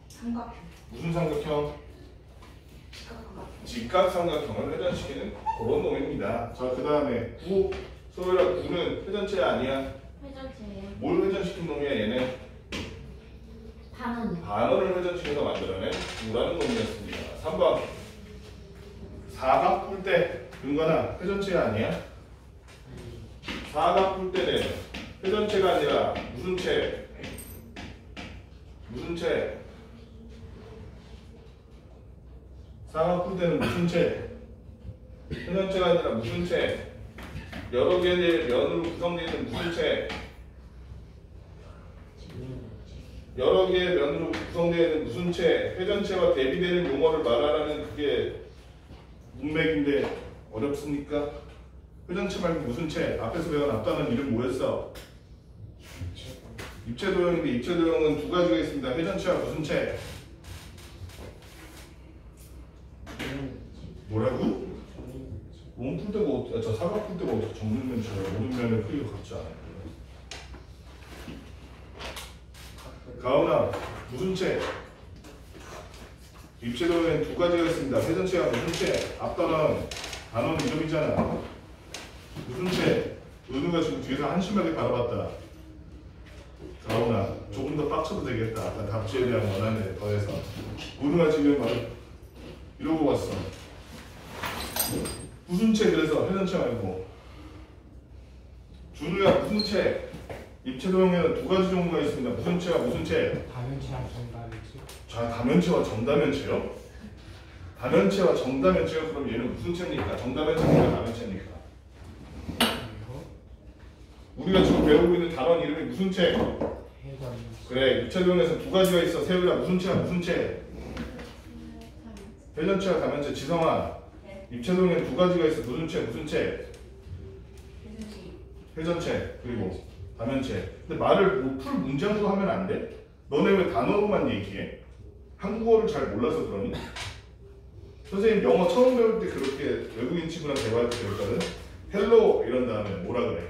삼각형. 무슨 삼각형? 직각삼각형. 직각삼각형을 회전시키는 그런 놈입니다. 자, 그 다음에 구, 소율아 구는 회전체 아니야? 회전체예요. 뭘 회전시킨 놈이야 얘는? 반원이요. 반원을 회전시켜서 만들어낸 구라는 놈이었습니다. 3번 사각 뿔대 윤건아 회전체 아니야? 사각 뿔대는 회전체가 아니라 무슨 체? 무슨 체? 사각 뿔대는 무슨 체? 회전체가 아니라 무슨 체? 여러 개의 면으로 구성되어 있는 무슨 체? 여러 개의 면으로 구성되어 있는 무슨 체? 회전체와 대비되는 용어를 말하라는 그게 문맥인데 어렵습니까? 회전체 말고 무슨 체? 앞에서 배운 앞단은 이름 뭐였어? 입체도형인데 입체도형은 두 가지가 있습니다. 회전체와 무슨 체? 뭐라고? 원뿔대가 저 사각뿔대가 어떻게 정면면체야? 오른면의 크기가 같지 않아요. 가은아 무슨 체? 입체도형엔 두 가지가 있습니다. 회전체와 무슨 체? 앞단은 단원 이름이잖아. 무슨 체? 은우가 지금 뒤에서 한심하게 바라봤다. 가은아 조금 더 빡쳐도 되겠다. 아까 답지에 대한 원한에 더해서 은우가 지금 막 이러고 왔어. 무슨 체? 그래서 회전체 말고 준우야 무슨 체? 입체도형에는 두 가지 종류가 있습니다. 무슨 체와 무슨 체? 다면체랑 정다면체. 자, 다면체와 정다면체요? 다면체와 정다면체요? 그럼 얘는 무슨 체입니까? 정다면체입니까? 다면체입니까? 우리가 지금 배우고 있는 단원 이름이 무슨 체? 해전. 그래, 입체도형에서 두 가지가 있어. 세우야 무슨 체야? 무슨 체? 회전체와 다면체. 지성아 네. 입체도형에 두 가지가 있어. 무슨 체? 무슨 체? 회전식. 회전체 그리고 다면체. 근데 말을 뭐 풀 문장으로 하면 안 돼? 너네 왜 단어로만 얘기해? 한국어를 잘 몰라서 그러니? 선생님 영어 처음 배울 때 그렇게 외국인 친구랑 대화할 때 배웠거든? 헬로 이런 다음에 뭐라 그래?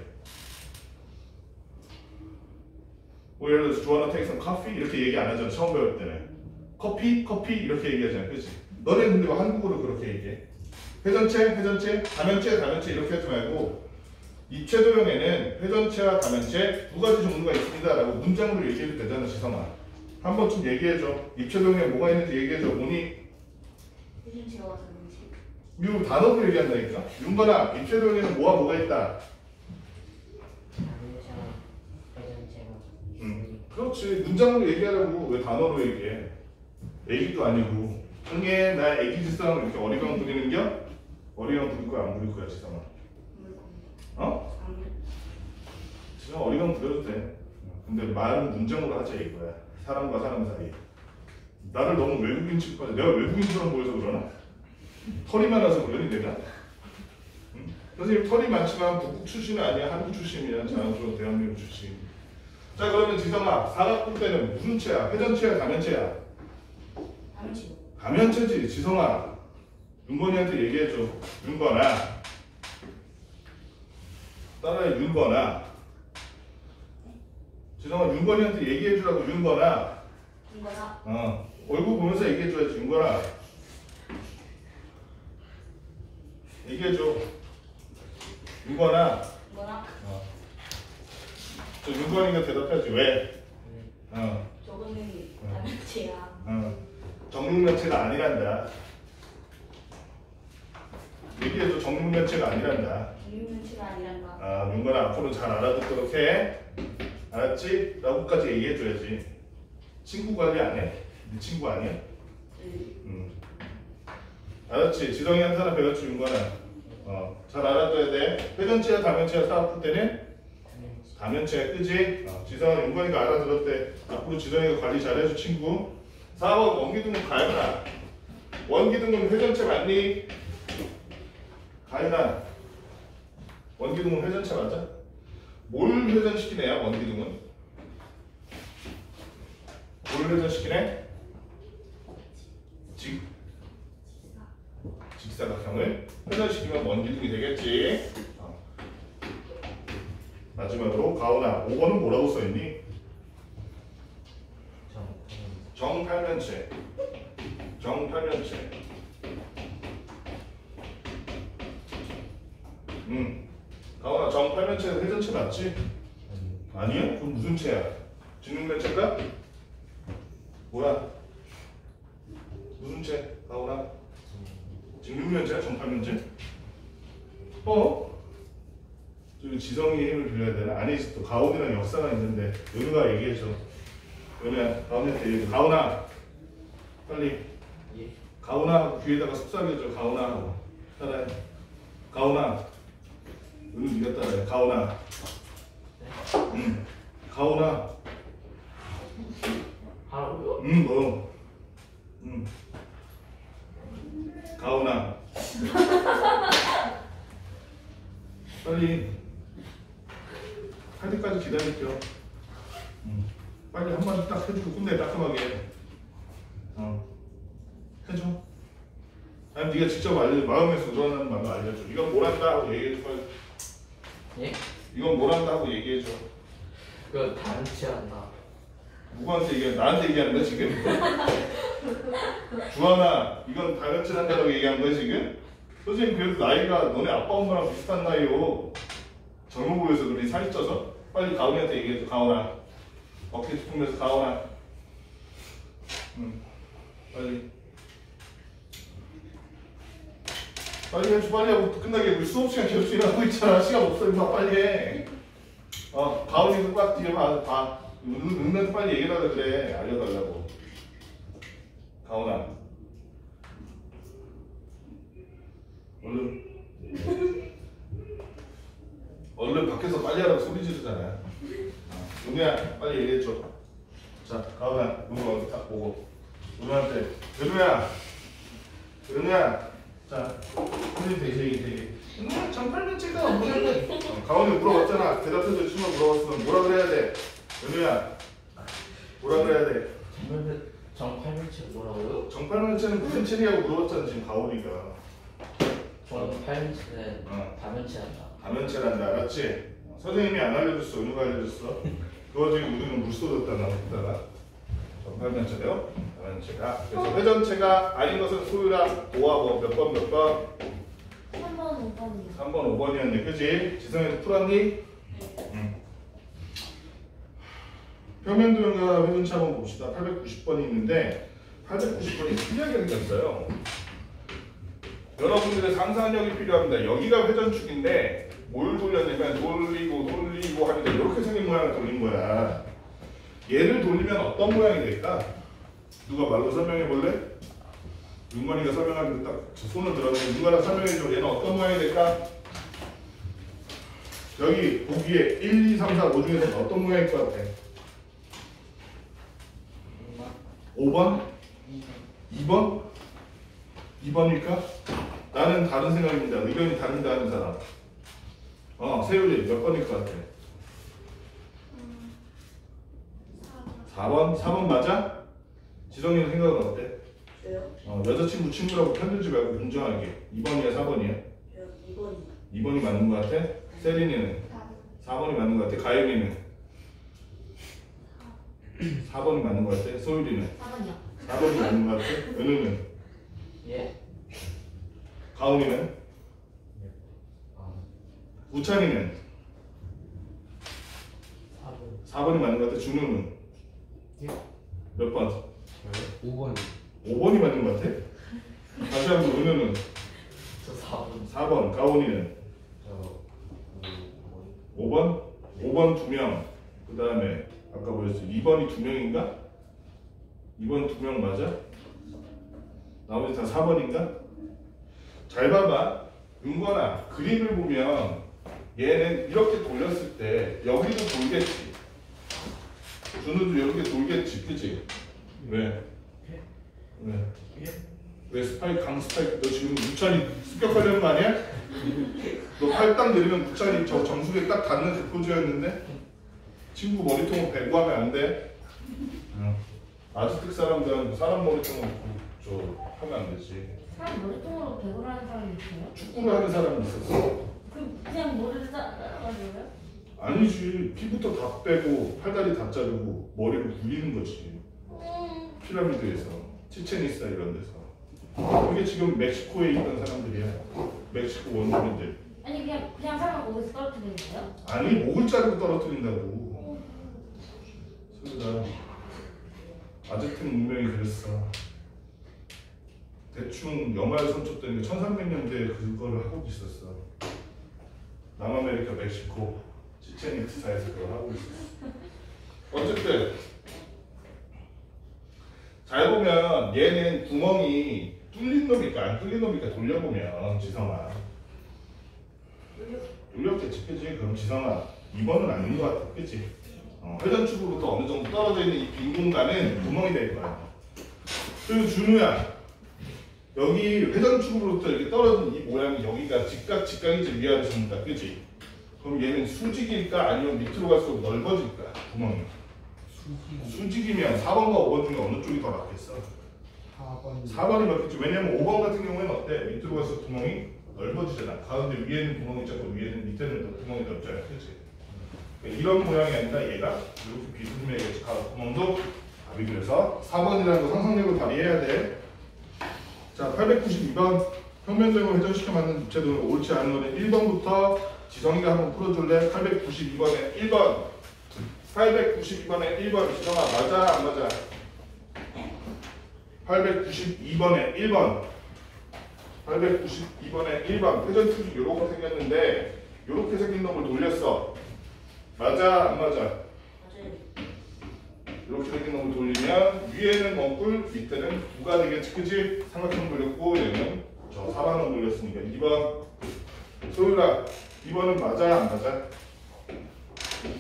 뭐 예를 들어서 좋아하는 take some coffee 이렇게 얘기 안 하잖아. 처음 배울 때는 커피? 커피 이렇게 얘기하잖아. 그치? 너네 근데 왜 한국어로 그렇게 얘기해? 회전체? 회전체? 다면체? 다면체 이렇게 하지 말고 입체도형에는 회전체와 다면체 두 가지 종류가 있습니다 라고 문장으로 얘기해도 되잖아. 지성아 한 번쯤 얘기해줘. 입체도형에 뭐가 있는지 얘기해줘. 뭐니? 회전체와 다면체. 이 단어로 얘기한다니까. 윤건아 입체도형에는 뭐가 있다? 다면체랑 회전체가. 그렇지. 문장으로 얘기하라고 왜 단어로 얘기해? 애기도 아니고. 흥해 나 애기 지성 이렇게 어리광 부리는겨? 어리광 부릴 거야 안 부릴 거야 지성아? 어? 지금 어리광 부려도 돼. 근데 말은 문장으로 하자 이거야. 사람과 사람 사이. 나를 너무 외국인 취급하자. 내가 외국인처럼 보여서 그러나? 털이 많아서 그러니 내가? 응? 선생님 털이 많지만 북극 출신은 아니야. 한국 출신이야. 자연스러운 대한민국 출신. 자 그러면 지성아 사각뿔대는 무슨 체야? 회전체야? 다면체야? 다면체요. 다면체지. 지성아 윤건이한테 얘기해줘. 윤건아 따라해. 윤건아 지성아 윤건이한테 얘기해주라고. 윤건아 윤건아. 얼굴 보면서 얘기해줘야지. 윤건아 얘기해줘. 윤건아. 윤건아. 저 윤건이가 대답해야지. 왜? 저거는 단면체야. 정육면체가 아니란다. 얘기해줘. 정육면체가 아니란다. 정육면체가 아니란가. 윤건아 앞으로 잘 알아듣도록 해. 알았지? 라고까지 얘기해줘야지. 친구 관리 안 해? 네 친구 아니야? 알았지? 지성이한테 하나 배웠지 윤건아. 잘 알아둬야 돼. 회전체야 다면체야 사업할 때는? 다면체야 그지? 지성아 윤건이가 알아들었대. 앞으로 지성이가 관리 잘해줘 친구. 4번 원기둥은 가연아. 원기둥은 회전체 맞니? 가연아 원기둥은 회전체 맞아? 뭘 회전시키네야 원기둥은? 뭘 회전시키네? 직사각형을 회전시키면 원기둥이 되겠지. 마지막으로 가온아 5번은 뭐라고 써있니? 정팔면체. 정팔면체. 가온아 정팔면체는 회전체 맞지? 아니야? 그럼 무슨 체야? 직육면체인가? 뭐야? 무슨 체? 가온아? 직육면체야? 정팔면체? 저기 지성이의 힘을 빌려야 되나? 아니지 또 가온이랑 역사가 있는데 은우가 얘기해줘. 은우야 가온이한테 얘기해줘. 가온아 빨리. 예. 가온아 하고 귀에다가 속삭여줘. 가온아 하고 따라해. 가온아. 은우 네가 따라해. 가온아. 가온아. 하라고요? 너. 가온아. 빨리. 할 때까지 기다릴게요. 빨리 한마디 딱 해주고 끝내 따끔하게. 해줘. 아니 네가 직접 알려줘. 마음에서 우러나는 말로 알려줘. 이건 뭘 한다 하고 얘기해줘 빨리. 예? 이건 뭘 한다 하고 얘기해줘. 그 단체한다. 누구한테 얘기해? 나한테 얘기하는 거야 지금? 주하나 이건 다면체 한다고 얘기한 거야 지금? 선생님 그래도 나이가 너네 아빠 엄마랑 비슷한 나이요. 젊어 보여서 그러니 살이 쪄서? 빨리 가온이한테 얘기해줘. 가온아 어깨 짚으면서 가온아. 빨리 빨리 해줘. 빨리 하고 끝나게 우리 수업시간 계속 지나가고 있잖아. 시간 없어 임마 빨리 해. 가온이도 꽉 뒤에 봐. 은은한테 빨리 얘기하라 그래. 알려달라고. 가온아 얼른 밖에서 빨리 하라고 소리 지르잖아. 은우야 빨리 얘기해줘. 자 가온아 은우 어디 딱 보고 은우한테 은우야 자 선생님 대기 은우야 정팔면체가 뭐냐고. 가온이 물어봤잖아. 대답해줘. 친구가 물어봤으면 뭐라 그래야 돼? 은우야 뭐라 그래야 돼? 정팔면체 뭐라고요? 정팔면체는 무슨 체리하고 물어봤잖아 지금 가온이가. 정팔면체는 다면체한다. 다면체란다 알았지? 선생님이 안 알려줬어. 은우가 알려줬어. 그거 지금 우리는 물 쏟았다 나왔다가. 정팔면체래요? 다면체가. 그래서 회전체가 아닌 것은 소유라 5하고 몇 번? 3번, 5번이요. 3번 5번이었네 그지? 지성이도 풀었니? 평면도형과 회전체 한번 봅시다. 890번이 있는데 890번이 특이하게 생겼어요. 여러분들의 상상력이 필요합니다. 여기가 회전축인데 뭘 돌렸냐면 돌리고 하니까 이렇게 생긴 모양을 돌린 거야. 얘를 돌리면 어떤 모양이 될까? 누가 말로 설명해 볼래? 윤건이가 설명하는데 딱 손을 들어서 윤건아 설명해줘. 얘는 어떤 모양이 될까? 여기 보기에 1, 2, 3, 4, 5 중에서 어떤 모양일 것 같아? 5번? 2번? 2번일까? 나는 다른 생각입니다. 의견이 다른다 하는 사람. 세율이 몇 번일 것 같아? 4번? 4번 맞아? 지성이는 생각은 어때? 저요? 여자친구 친구라고 편들지 말고 공정하게 2번이야 4번이야? 저 2번이요. 2번이 맞는 것 같아? 세린이는 4번이 맞는 것 같아. 가영이는 4번이 맞는 것 같아. 소율이는 4번이요. 4번이 맞는 것 같아. 은우는 예? 가온이는 아, 우찬이는 4번. 4번이 맞는 것 같아. 준우는 예? 몇 번? 5번 5번이 맞는 것 같아. 다시 한번 은우는 저 4번. 4번, 가온이는 저 5번? 5번 2명. 그 다음에 아까 뭐였어? 2번이 2명인가? 2번 2명 맞아? 나머지 다 4번인가? 잘 봐봐. 은건아, 그림을 보면 얘는 이렇게 돌렸을 때 여기도 돌겠지. 준우도 이렇게 돌겠지. 그치? 왜? 왜? 왜 스파이크, 강 스파이크? 너 지금 우찬이 습격하려는 거 아니야? 너 팔 딱 내리면 우찬이 저 정수리에 딱 닿는 그 포즈였는데? 친구 머리통을 베고 하면 안 돼. 아즈텍 사람들은 사람 머리통을 저 하면 안 되지. 사람 머리통으로 배구를 하는 사람이 있어요? 축구를 하는 사람이 있었어. 그럼 그냥 머리를 잘라가지고요? 아니지. 피부터 다 빼고 팔다리 다 자르고 머리를 굴리는 거지. 피라미드에서 치첸이스타 이런 데서. 이게 지금 멕시코에 있던 사람들이야. 멕시코 원주민들. 아니 그냥 사람 거기서 떨어뜨리는 거예요? 아니 목을 자르고 떨어뜨린다고. 소리가 아즈텍 문명이 그랬어. 대충 영화에 선첩된 게 1300년대에 그거를 하고 있었어. 남아메리카 멕시코 치첸이트사에서 그걸 하고 있었어. 어쨌든 잘 보면 얘는 구멍이 뚫린 놈일까 안 뚫린 놈일까 돌려보면 지성아 뚫렸겠지. 그치? 그럼 지성아 2번은 아닌 것 같아. 그치? 회전축으로부터 어느 정도 떨어져 있는 이 빈 공간은 구멍이 될 거야. 그리고 준우야, 여기 회전축으로부터 이렇게 떨어진 이 모양이 여기가 직각이지 위아래 전다. 그치? 그럼 얘는 수직일까 아니면 밑으로 갈수록 넓어질까? 구멍이. 수직이면 4번과 5번 중에 어느 쪽이 더 낫겠어? 4번 4번이 맞겠지. 왜냐면 5번 같은 경우에는 어때? 밑으로 갈수록 구멍이 넓어지잖아. 가운데 위에는 구멍이 작고 위에는 밑에는 구멍이 넓잖아. 그치? 이런 모양이 아니라 얘가 이렇게 비스듬하게 구멍도 답이. 그래서 4번이라는 거 상상력을 발휘해야 돼. 자, 892번 평면적으로 회전시켜 만든 주체도는 옳지 않은 거는 1번부터 지성이가 한번 풀어줄래? 892번에 1번 892번에 1번 지성아 맞아 안 맞아? 892번에 1번 892번에 1번 회전축이 이렇게 생겼는데 이렇게 생긴 놈을 돌렸어. 맞아 안 맞아? 맞아요. 이렇게 생긴 놈을 돌리면 위에는 원뿔 밑에는 9가 되겠지. 그치? 삼각형 돌렸고 얘는 저 사방을 돌렸으니까 2번 소율아 2번은 맞아 안 맞아?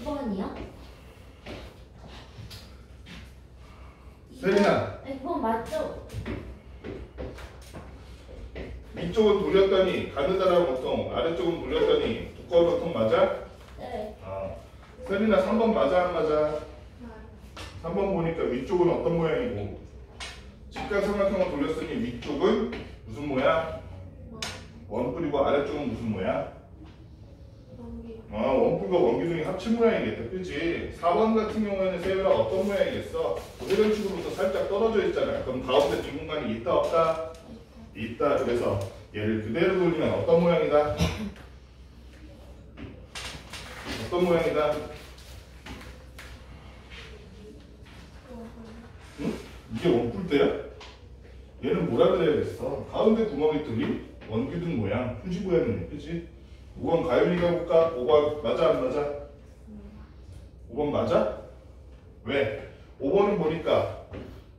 2번이요? 세린아 2번 맞죠? 위쪽은 돌렸더니 가느다란 보통 아래쪽은 돌렸더니 두꺼운 보통 맞아? 네. 세린아 3번 맞아 안 맞아? 3번 보니까 위쪽은 어떤 모양이고 직각삼각형을 돌렸으니 위쪽은 무슨 모양? 원뿔이고 아래쪽은 무슨 모양? 원뿔과 원기둥이 합친 모양이겠다. 그치? 4번 같은 경우에는 세율아 어떤 모양이겠어? 회전축으로부터 살짝 떨어져 있잖아. 그럼 가운데 빈 공간이 있다 없다? 있다. 그래서 얘를 그대로 돌리면 어떤 모양이다? 어떤 모양이다? 응? 이게 원뿔대야? 얘는 뭐라 그래야겠어? 가운데 구멍이 뚫린 원기둥 모양, 휴지 모양이네. 그치? 5번 가윤이가 볼까? 5번 맞아 안 맞아? 5번 맞아? 왜? 5번은 보니까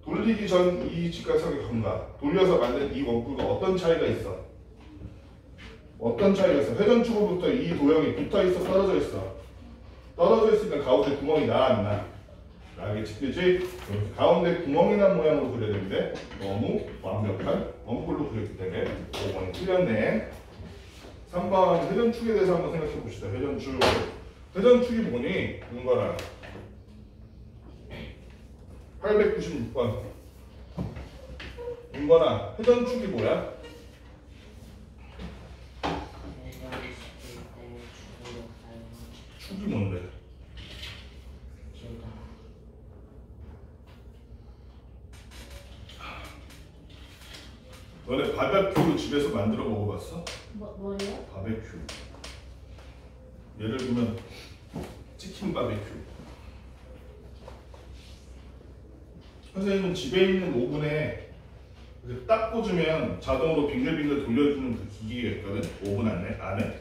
돌리기 전 이 직각삼각형과 돌려서 만든 이 원뿔과 어떤 차이가 있어? 어떤 차이가 있어? 회전축으로부터 이 도형이 붙어있어 떨어져 있어? 떨어져 있으니까 가운데 구멍이 나 안 나? 나겠지. 그치? 이렇게 가운데 구멍이 난 모양으로 그려야 되는데 너무 완벽한 원뿔로 그렸기 때문에 5번이 틀렸네. 3번 회전축에 대해서 한번 생각해 봅시다. 회전축. 회전축이 뭐니? 윤건아. 896번. 윤건아, 회전축이 뭐야? 축이 뭔데? 너네 바베큐 집에서 만들어 먹어봤어? 뭐요? 바베큐. 예를 들면 치킨 바베큐. 선생님은 집에 있는 오븐에 이렇게 딱 꽂으면 자동으로 빙글빙글 돌려주는 그 기기가 있거든. 오븐 안에.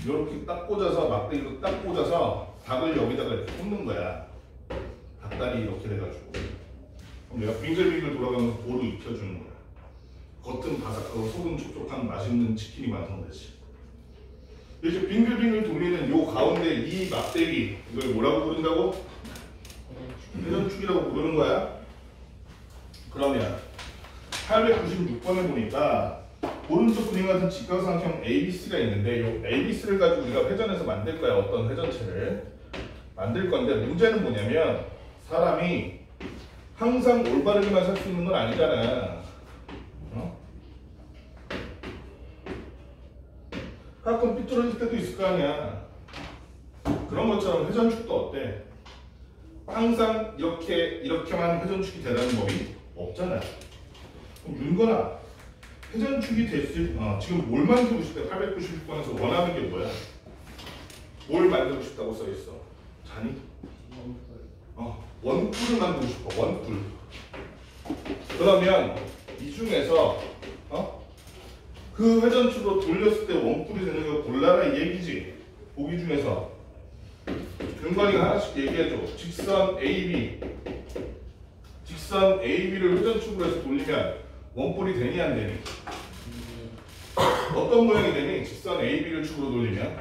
이렇게 딱 꽂아서 막대기로 딱 꽂아서 닭을 여기다가 이렇게 꽂는 거야. 닭다리 이렇게 돼가지고. 그럼 내가 빙글빙글 돌아가면서 볼을 익혀주는 거야. 겉은 바삭하고 속은 촉촉한 맛있는 치킨이 완성되지. 이렇게 빙글빙글 돌리는 요 가운데 이 막대기 이걸 뭐라고 부른다고? 회전축이라고 부르는 거야. 그러면 896번에 보니까 오른쪽 그림 같은 직각삼각형 ABC가 있는데 이 ABC를 가지고 우리가 회전해서 만들 거야. 어떤 회전체를 만들 건데 문제는 뭐냐면 사람이 항상 올바르게만 살 수 있는 건 아니잖아. 가끔 삐뚤어질 때도 있을 거 아니야. 그런 것처럼 회전축도 어때? 항상 이렇게만 회전축이 되라는 법이 없잖아. 그럼 윤건아, 회전축이 될 수, 지금 뭘 만들고 싶대? 896번에서 원하는 게 뭐야? 뭘 만들고 싶다고 써있어? 자니? 원뿔을 만들고 싶어. 원뿔. 그러면 이 중에서 그 회전축으로 돌렸을 때 원뿔이 되는 거 골라라 이 얘기지. 보기 중에서 윤건이가 하나씩 얘기해줘. 직선 AB를 회전축으로 해서 돌리면 원뿔이 되니 안 되니? 어떤 모양이 되니? 직선 AB를 축으로 돌리면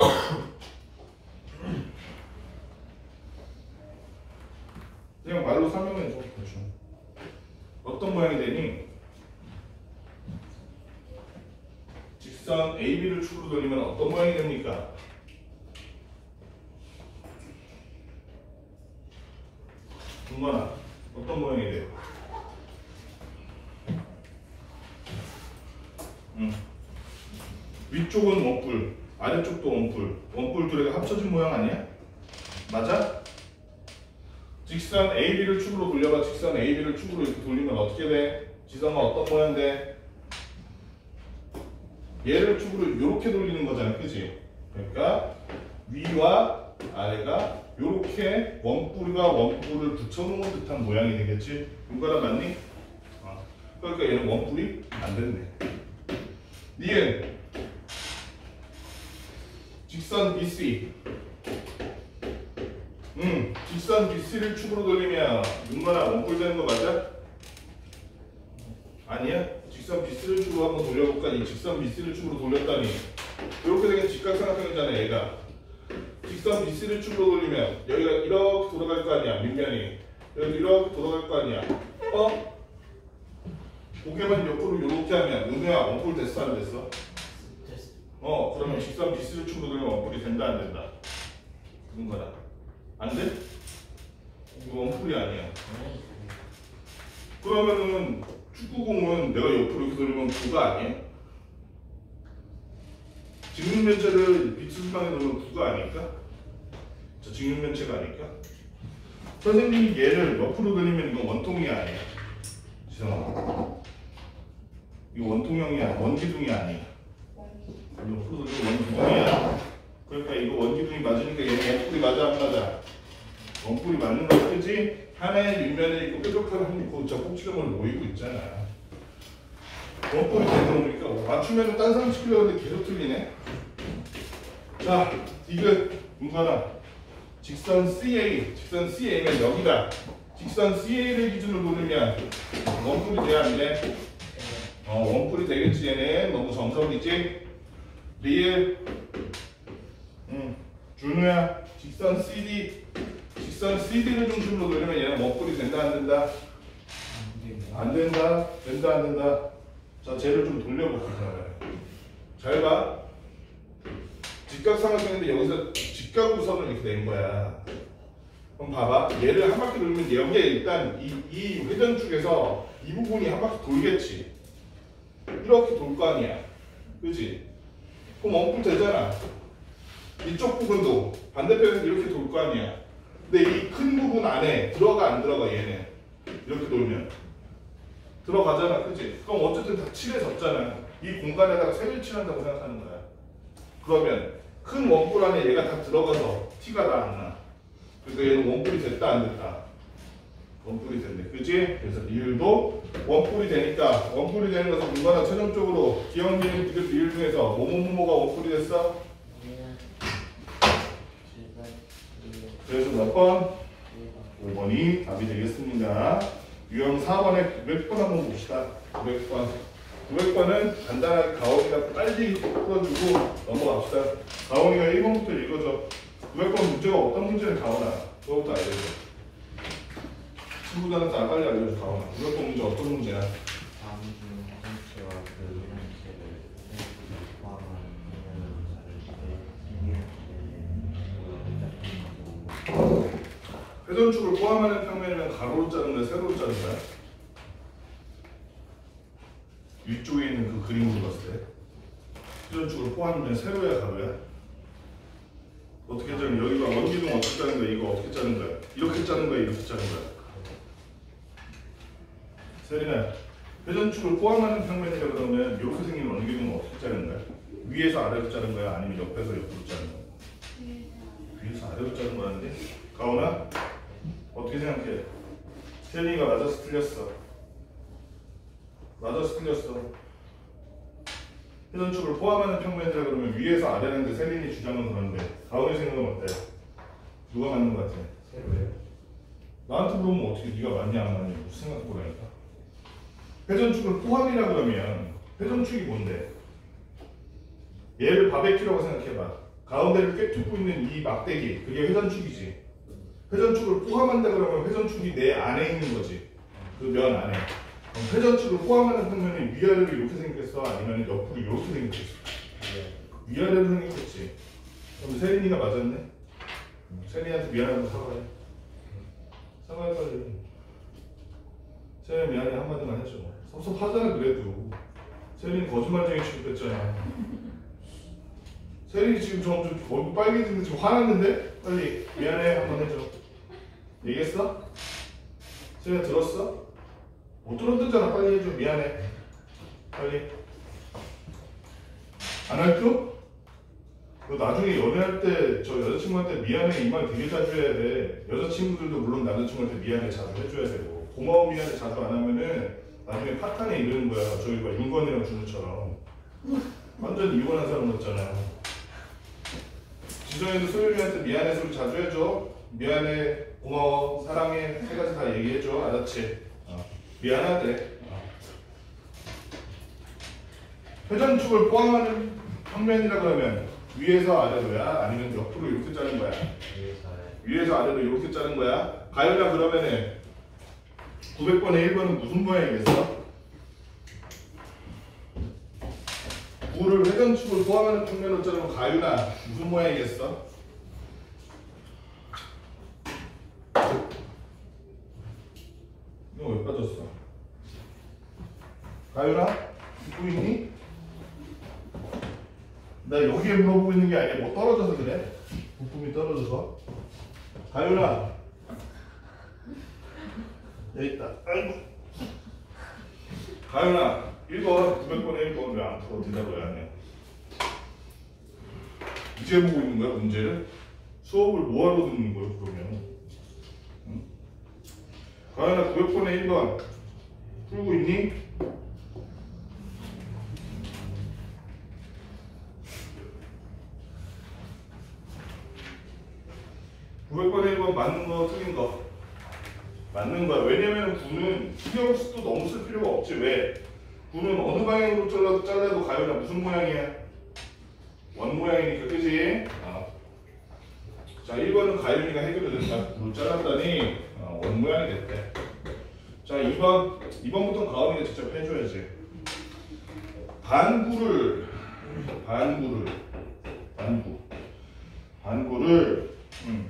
그냥 말로 설명해줘. 어떤 모양이 되니? 직선 AB를 축으로 돌리면 어떤 모양이 됩니까? 동건아, 어떤 모양이 돼요? 위쪽은 원뿔, 아래쪽도 원뿔. 원뿔 두 개가 합쳐진 모양 아니야? 맞아? 직선 AB를 축으로 돌려봐. 직선 AB를 축으로 이렇게 돌리면 어떻게 돼? 지성아 어떤 모양 돼? 얘를 축으로 이렇게 돌리는 거잖아, 그치? 그러니까 위와 아래가 이렇게 원뿔과 원뿔을 붙여놓은 듯한 모양이 되겠지? 이거랑 맞니? 그러니까 얘는 원뿔이 안 됐네. 니은 직선 BC. 직선 BC를 축으로 돌리면 눈만아 원뿔 되는 거 맞아? 아니야? 직선 BC를 축으로 한번 돌려볼까? 이 직선 BC를 축으로 돌렸다니 이렇게 되게 직각삼각형이잖아 얘가. 직선 BC를 축으로 돌리면 여기가 이렇게 돌아갈 거 아니야. 밑면이 여기 이렇게 돌아갈 거 아니야. 고개만 옆으로 이렇게 하면 은혜야 원뿔 됐어 안 됐어? 됐어. 그러면 직선 BC를 축으로 돌리면 원뿔이 된다 안 된다? 그런 거다. 안 돼? 이거 원뿔이 아니야. 그러면은 축구공은 내가 옆으로 이렇게 돌리면 구가 아니야? 직육면체를 비틀방에 놓으면 구가 아닐까? 저 직육면체가 아닐까? 선생님이 얘를 옆으로 돌리면 이건 원통이 아니야. 지성아, 이거 원통형이야. 원기둥이 아니야. 옆으로 돌리면 원기둥이야. 그러니까 이거 원기둥이 맞으니까 얘는 원뿔이 맞아 안 맞아? 원뿔이 맞는 거야, 그치? 하나의 윗면에 있고 뾰족한 한 있고 저 꼭지점을 모이고 있잖아. 원뿔이 되는 거니까 맞추면은 딴 사람 시키려고 했는데 계속 틀리네. 자, 이거 문관아, 직선 CA면 여기다. 직선 CA를 기준으로 돌리면 원뿔이 돼야 안 돼? 원뿔이 되겠지. 얘는 너무 정석이지? 리을 준우야, 직선 CD를 중심으로 돌리면 얘는 원뿔이 된다 안 된다? 안 된다. 된다 안 된다? 자, 쟤를 좀 돌려볼게요. 잘 봐. 직각삼각형인데 여기서 직각우선을 이렇게 낸 거야. 그럼 봐봐. 얘를 한 바퀴 돌리면 여기에 일단 이 회전축에서 이 부분이 한 바퀴 돌겠지. 이렇게 돌 거 아니야. 그치? 그럼 원뿔 되잖아. 이쪽 부분도 반대편에서 이렇게 돌 거 아니야. 근데 이 큰 부분 안에 들어가 안 들어가 얘는 이렇게 돌면 들어가잖아, 그치? 그럼 어쨌든 다 칠해졌잖아. 이 공간에다가 색을 칠한다고 생각하는 거야. 그러면 큰 원뿔 안에 얘가 다 들어가서 티가 나, 안 나? 그래서 얘는 원뿔이 됐다, 안 됐다? 원뿔이 됐네, 그치? 그래서 리을도 원뿔이 되니까 원뿔이 되는 것은 물건은 최종적으로 기억, 리을, 디귿, 리을 중에서 뭐뭐뭐가 원뿔이 됐어? 그래서 몇 번? 5번이 답이 되겠습니다. 유형 4번에 900번 한번 봅시다. 900번. 900번은 간단하게 가온이가 빨리 풀어주고 넘어갑시다. 가온이가 1번부터 읽어줘. 900번 문제가 어떤 문제를 가온아? 그거부터 알려줘. 친구들한테 빨리 알려줘, 가온아. 900번 문제 어떤 문제야? 다음중 전체와 그 전체를 포함한 회전축을 포함하는 평면이면 가로로 자른 거야, 세로로 자른 거야? 위쪽에 있는 그 그림으로 봤을 때 회전축을 포함하면 세로야, 가로야? 어떻게 자른 거야? 여기가 원기둥 어떻게 자른 거야? 이거 어떻게 자른 거야? 이렇게 자른 거야? 이렇게 자른 거야? 세린아, 회전축을 포함하는 평면이라 그러면 이렇게 생긴 원기둥은 어떻게 자른 거야? 위에서 아래로 자른 거야? 아니면 옆에서 옆으로 자른 거야? 위에서 아래로 자른 거라는데? 가오나? 어떻게 생각해? 세린이가 맞아서 틀렸어. 맞아서 틀렸어. 회전축을 포함하는 평면이라 그러면 위에서 아래라는 게 세린이 주장은 그런데 가오의 생각은 어때? 누가 맞는 것 같아? 세로요? 나한테 물어보면 어떻게 네가 맞냐 안 맞냐 무슨 생각 보라니까. 회전축을 포함이라 그러면 회전축이 뭔데? 얘를 바베큐라고 생각해봐. 가운데를 꿰뚫고 있는 이 막대기 그게 회전축이지. 회전축을 포함한다 그러면 회전축이 내 안에 있는 거지. 그 면 안에. 그럼 회전축을 포함하는 평면이 위아래로 이렇게 생겼어? 아니면 옆으로 이렇게 생겼어? 위아래로 생겼겠지. 그럼 세린이가 맞았네? 세린이한테 미안하다고 사과해. 사과해 빨리. 세린이 미안해 한마디만 해줘. 섭섭하잖아 그래도. 세린이 거짓말쟁이 취급했잖아. 세린이 지금 점점 얼굴 빨개지는데 지금 화났는데? 빨리 미안해 한번 해줘. 얘기했어? 세린이 들었어? 못 들었잖아. 빨리 해줘. 미안해. 빨리. 안 할까? 너 나중에 연애할 때 저 여자친구한테 미안해 이 말 되게 자주 해야 돼. 여자친구들도 물론 남자친구한테 미안해 자주 해줘야 되고 고마워 미안해 자주 안 하면은 나중에 파탄에 이르는 거야. 저희 막 윤건이랑 준우처럼 완전 이혼한 사람 같잖아. 지성이도 소율이한테 미안해 소리 자주 해줘. 미안해 고마워 사랑해 세 가지 다 얘기해줘. 알았지? 미안하대. 회전축을 포함하는 평면이라 그러면 위에서 아래로야? 아니면 옆으로 이렇게 자른 거야? 위에서 아래로 이렇게 자른 거야? 가연아 그러면은 900번에 1번은 무슨 모양이겠어? 구를 회전축을 포함하는 평면으로 자르면 가연아 무슨 모양이겠어? 너 왜 빠졌어? 가연아? 듣고 있니? 나 여기에 물어보고 있는 게 아니라 뭐 떨어져서 그래? 부품이 떨어져서. 가연아 여기 있다. 아이고. 가연아 1번 900번에 1번 왜 안 풀어? 대답을 왜 안 해? 이제 보고 있는 거야 문제를? 수업을 뭐하러 듣는 거야 그러면? 응? 가연아 900번에 1번 풀고 있니? (900번에 1번) 맞는 거 틀린 거 맞는 거야. 왜냐면 9는 신경 수도 너무 쓸 필요가 없지. 왜? 9는 어느 방향으로 잘라도 가요나 무슨 모양이야? 원 모양이니까 그지? 자 1번은 가연이가 해결이 된다. 9를 잘랐다니 원 모양이 됐대. 자 2번부터는 가연이가 직접 해줘야지. 반구를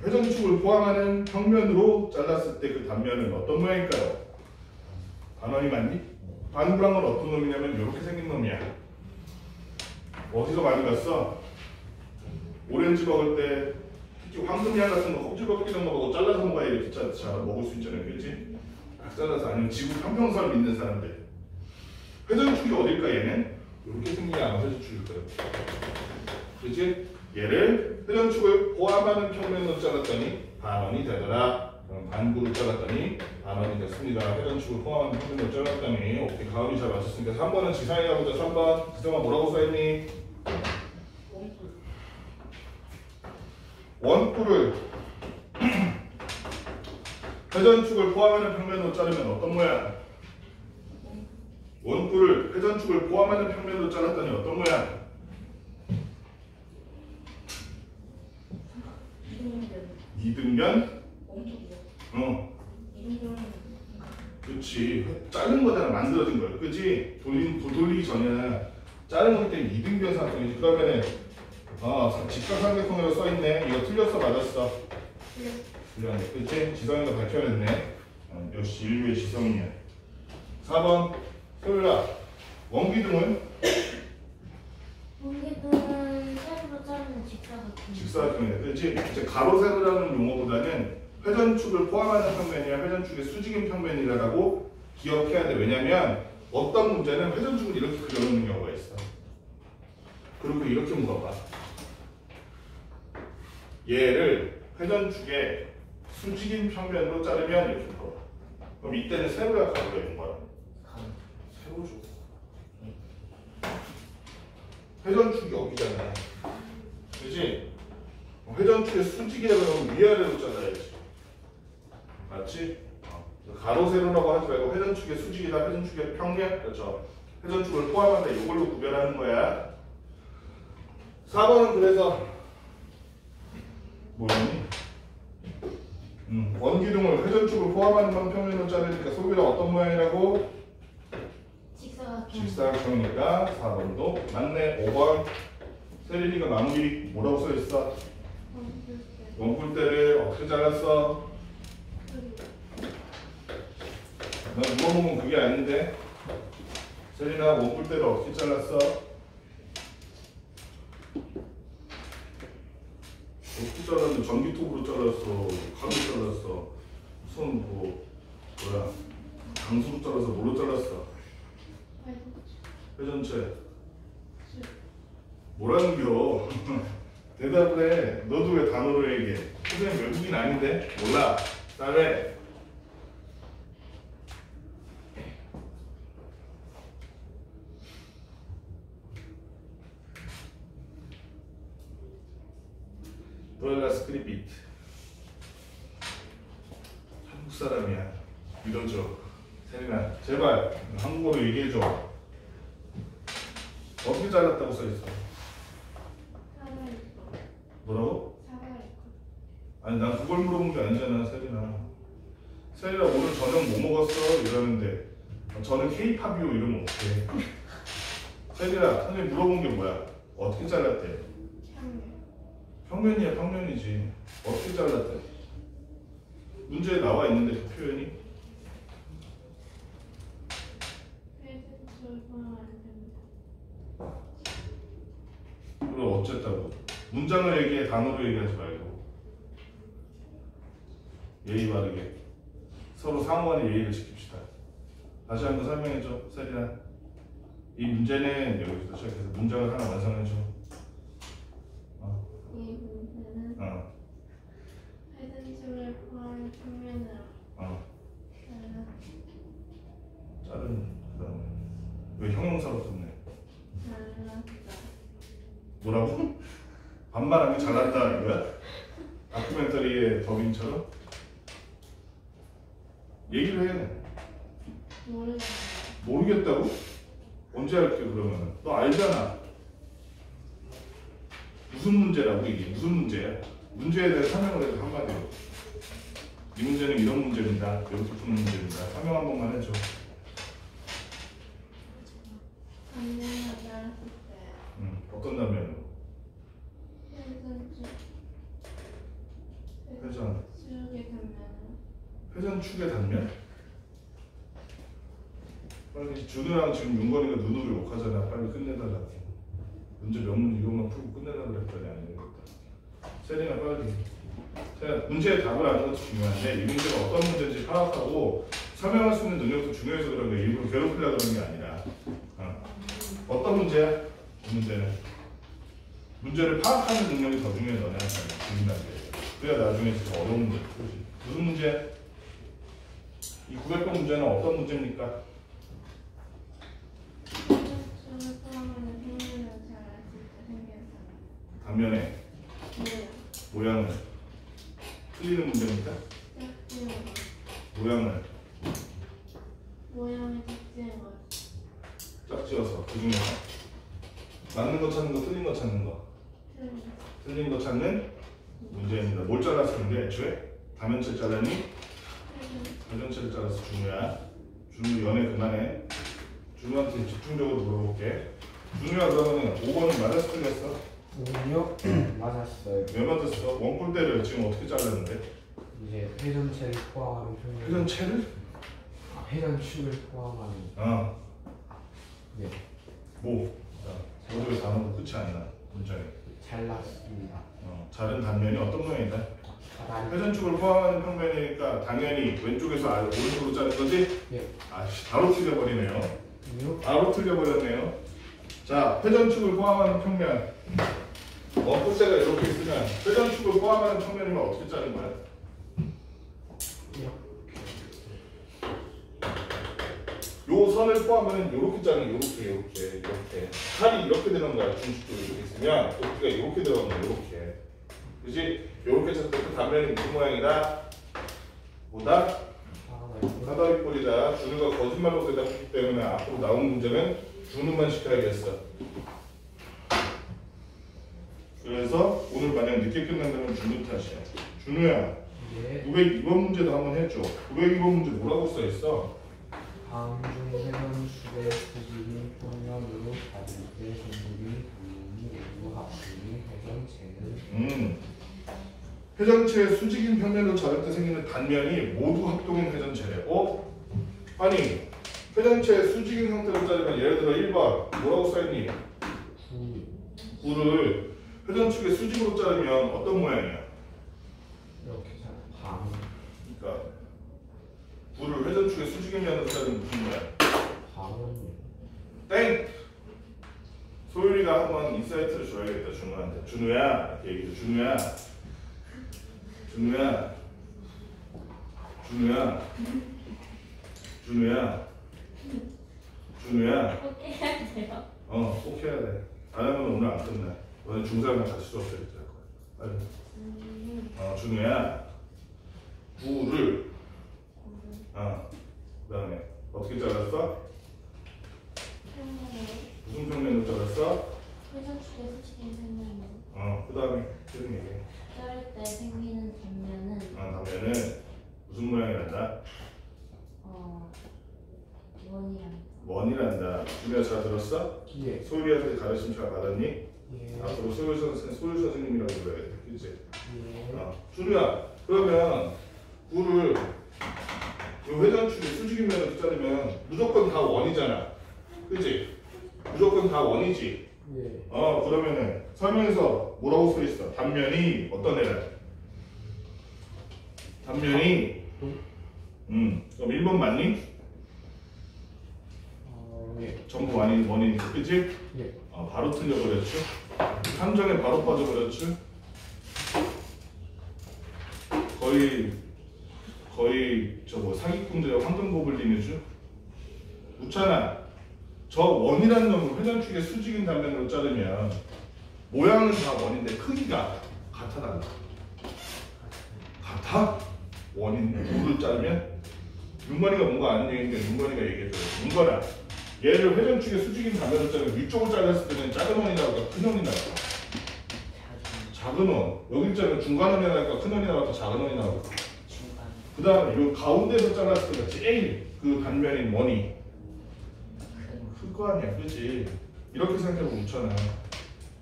회전축을 포함하는 평면으로 잘랐을 때 그 단면은 어떤 모양일까요? 반원이 맞니? 반구란 건 어떤 놈이냐면 이렇게 생긴 놈이야. 어디서 많이 봤어? 오렌지 먹을 때 특히 황금향 같은 거 껍질 벗기는 거 먹고 잘라서 먹어야 이렇게 잘 먹을 수 있잖아요. 그렇지? 딱 잘라서. 아니면 지구 평평선을 믿는 사람들 회전축이 어딜까 얘는? 이렇게 생긴 게 아마 회전축일 거예요. 그치? 얘를 회전축을 포함하는 평면으로 잘랐더니 반원이 되더라. 그럼 반구를 잘랐더니 반원이 됐습니다. 회전축을 포함하는 평면으로 잘랐더니 오케이 가은이 잘 맞췄으니까 3번은 지상이가 보자. 3번 지상아 뭐라고 써있니? 원뿔을 회전축을 포함하는 평면으로 자르면 어떤 모양? 원뿔을 회전축을 포함하는 평면으로 잘랐더니 어떤 모양? 이등변? 그렇지. 자른 거잖아. 만들어진 거야. 그치? 돌리기 전이야. 자른 거기 때문에 이등변 삼각형이지. 그러면은 직각삼각형으로 써있네. 이거 틀렸어 맞았어? 틀렸네. 그치? 지성이가 밝혀냈네. 역시 인류의 지성이야. 4번 소율아 원기둥은? 원기둥은 세로로 자르는 직사각형. 직사각형이야. 그렇지? 이제 가로 세로라는 용어보다는 회전축을 포함하는 평면이야 회전축의 수직인 평면이라고 기억해야 돼. 왜냐면 어떤 문제는 회전축을 이렇게 그려놓는 경우가 있어. 그리고 이렇게 물어봐. 얘를 회전축의 수직인 평면으로 자르면 이렇게 물어봐. 그럼 이때는 세로야 가로야 있는 거야? 세로죠. 회전축이 여기잖아. 그렇지? 회전축의 수직이라 그러면 위아래로 잘라야지. 맞지? 가로 세로라고 하지 말고 회전축의 수직이다. 회전축의 평면. 그렇죠. 회전축을 포함한다. 이걸로 구별하는 거야. 4번은 그래서 뭐였니? 원기둥을 회전축을 포함하는 평면으로 자르니까 소비가 어떤 모양이라고? 직사각형. 직사각형이니까 4번도 맞네. 5번 세린이가 마무리 뭐라고 써있어? 원뿔대를 어떻게 잘랐어? 난 물어보면 그게 아닌데 세린아 원뿔대를 어떻게 잘랐어? 어떻게 잘랐는데 전기톱으로 잘랐어? 칼로 잘랐어? 무슨 뭐야 강수로 잘라서 뭘로 잘랐어? 회전체 뭐라는겨? 대답을 해. 너도 왜 단어로 얘기해? 선생님 외국인 아닌데? 몰라. 다음에 도엘라 스크리피트 한국 사람이야. 믿어줘. 세린아 제발 한국어로 얘기해줘. 어떻게 잘랐다고 써있어? 뭐라고? 아니 난 그걸 물어본 게 아니잖아 세린아. 세린아 오늘 저녁 뭐 먹었어? 이러는데 저는 케이팝이요 이러면 어떡해. 세린아 선생님 물어본 게 뭐야? 어떻게 잘랐대? 평면이야 평면이지. 어떻게 잘랐대? 문제에 나와 있는데 그 표현이? 그럼 어쨌다고? 문장을 얘기해. 단어로 얘기하지 말고 예의 바르게 서로 상호간의 예의를 지킵시다. 다시 한번 설명해줘 세린아. 이 문제는 여기서 시작해서 문장을 하나 완성해줘. 이 문제는 회전축을 포함한 평면으로 자른 그다음에 왜 형용사로 썼네? 잘랐다. 뭐라고? 반말하면 잘한다 이거야? 다큐멘터리의 더빙처럼? 얘기를 해. 모르겠다고? 언제 할게 그러면? 너 알잖아. 무슨 문제라고 이게? 무슨 문제야? 문제에 대해 설명을 해서 한마디로. 이 문제는 이런 문제입니다. 이렇게 푸는 문제입니다. 설명 한 번만 해줘. 단면을 잘랐을 때 어떤 단면으로? 회전. 회전축의 단면은 회전축의 단면? 빨리 준우랑 지금 윤건이가 눈으로 욕하잖아. 빨리 끝내달라고. 문제 몇 문제 이것만 풀고 끝내달라 그랬더니 안 되겠다. 세린아 빨리. 자, 문제의 답을 아는 것도 중요한데 이 문제가 어떤 문제인지 파악하고 설명할 수 있는 능력도 중요해서 그런 거야. 일부러 괴롭히려고 그런 게 아니라. 어떤 문제야? 이 문제는 문제를 파악하는 능력이 더 중요해. 너네한테 중요한데 그래야 나중에 진짜 어려운 문제. 그렇지? 무슨 문제야? 이 900번 문제는 어떤 문제입니까? 단면에 모양을 틀리는 문제입니까? 모양을 모양을 작지는 것. 짝지어서 그 중에서 맞는 거 찾는 거 틀린 거 찾는 거 틀린 거 찾는 문제입니다. 뭘 잘랐었는데 애초에? 다면체를 잘랐니? 회전체를 잘라서 준우야. 준우 연애 그만해. 준우한테 집중적으로 물어볼게. 준우야 그러면 5번은 맞았어 틀렸어? 오요? 맞았어요. 왜 맞았어? 원골대를 지금 어떻게 잘랐는데? 이제 회전체를 포함하는 표현. 회전체를? 회전축을 포함하는. 네. 뭐? 모두의 단어가 끝이 아니라 문장이 잘랐습니다. 자른 단면이 어떤 모양이다? 다리. 회전축을 포함하는 평면이니까 당연히 왼쪽에서 오른쪽으로 자른 거지? 예. 아씨 바로 틀려버리네요. 요? 바로 틀려버렸네요. 자, 회전축을 포함하는 평면 원뿔대가 이렇게 있으면 회전축을 포함하는 평면이면 어떻게 자른 거야? 요 선을 포함하면 이렇게 자르면 이렇게 칼이 이렇게 되는 거야. 중식도 이렇게 있으면 높이가 이렇게 들어가는 거야. 이렇게 그지? 이렇게 쳤을 때 그 단면이 무슨 모양이다? 뭐다? 사다리꼴이다. 준우가 거짓말로 대답했기 때문에 앞으로 나온 문제는 준우만 시켜야겠어. 그래서 오늘 만약 늦게 끝난다면 준우 탓이야. 준우야, 네. 902번 문제도 한번 해줘. 902번 문제 뭐라고 써있어? 다음 중 회전축의 수직인 평면으로 받을 때 생기는 단면이 모두 합치는 회전체는 회전체의 수직인 평면으로 자를 때 생기는 단면이 모두 합동인 회전체래. 아니 회전체의 수직인 형태로 자르면 예를 들어 1번 뭐라고 써있니? 9를 회전축의 수직으로 자르면 어떤 모양이야? 이렇게 잘 반. 그러니까 9를 회전축의 수직인 면으로 자르면 무슨 모양? 반은 땡! 소율이가 한번 인사이트를 줘야겠다. 준우한테. 준우야 이렇게 얘기해. 준우야 준우야 준우야 준우야 준우야 꼭 해야 돼요. 꼭 해야 돼. 안 하면 오늘 안 끝나. 너는 중3이랑 같이 수업해야 될 거야. 빨리. 준우야 9를 그 다음에 어떻게 잘랐어? 평면으로 무슨 평면으로 잘랐어? 회전축의 수직인 평면으로 그 다음에 계속 얘기해. 자를 때 생기는 단면은 단면은 무슨 모양이란다? 원이란다. 준우야 잘 들었어? 예. 소율이한테 가르침 잘 받았니? 예. 앞으로 소율 선생님이라고 불러야 돼. 그치? 예. 준우야 그러면 9를 회전축이 수직인 면으로 자르면 무조건 다 원이잖아. 그치? 무조건 다 원이지. 예. 그러면은 설명에서 뭐라고 써 있어? 단면이 어떤 애라? 단면이 그럼 1번 맞니? 예. 전부 원이니까 그치? 예. 바로 틀려버렸죠? 함정에 바로 빠져버렸죠? 거의 저거 사기꾼들의 황금고블린이죠? 우찬아 저 원이라는 놈을 회전축의 수직인 단면으로 자르면 모양은 다 원인데 크기가 같아 달라. 같아? 원인 9를 자르면? 윤건이가 뭔가 아는 얘기인데 윤건이가 얘기해줘요. 윤건아 얘를 회전축의 수직인 단면으로 자르면 위쪽을 잘랐을 때는 작은 원이 나올까 큰 원이 나올까? 작은 원. 여기 자르면 중간 원이 나올까 큰 원이 나올까 작은 원이 나올까? 그 다음에 요 가운데서 잘랐을 때가 제일 그 단면인 원이 클 거 아니야, 그치? 이렇게 생각해보면 좋잖아.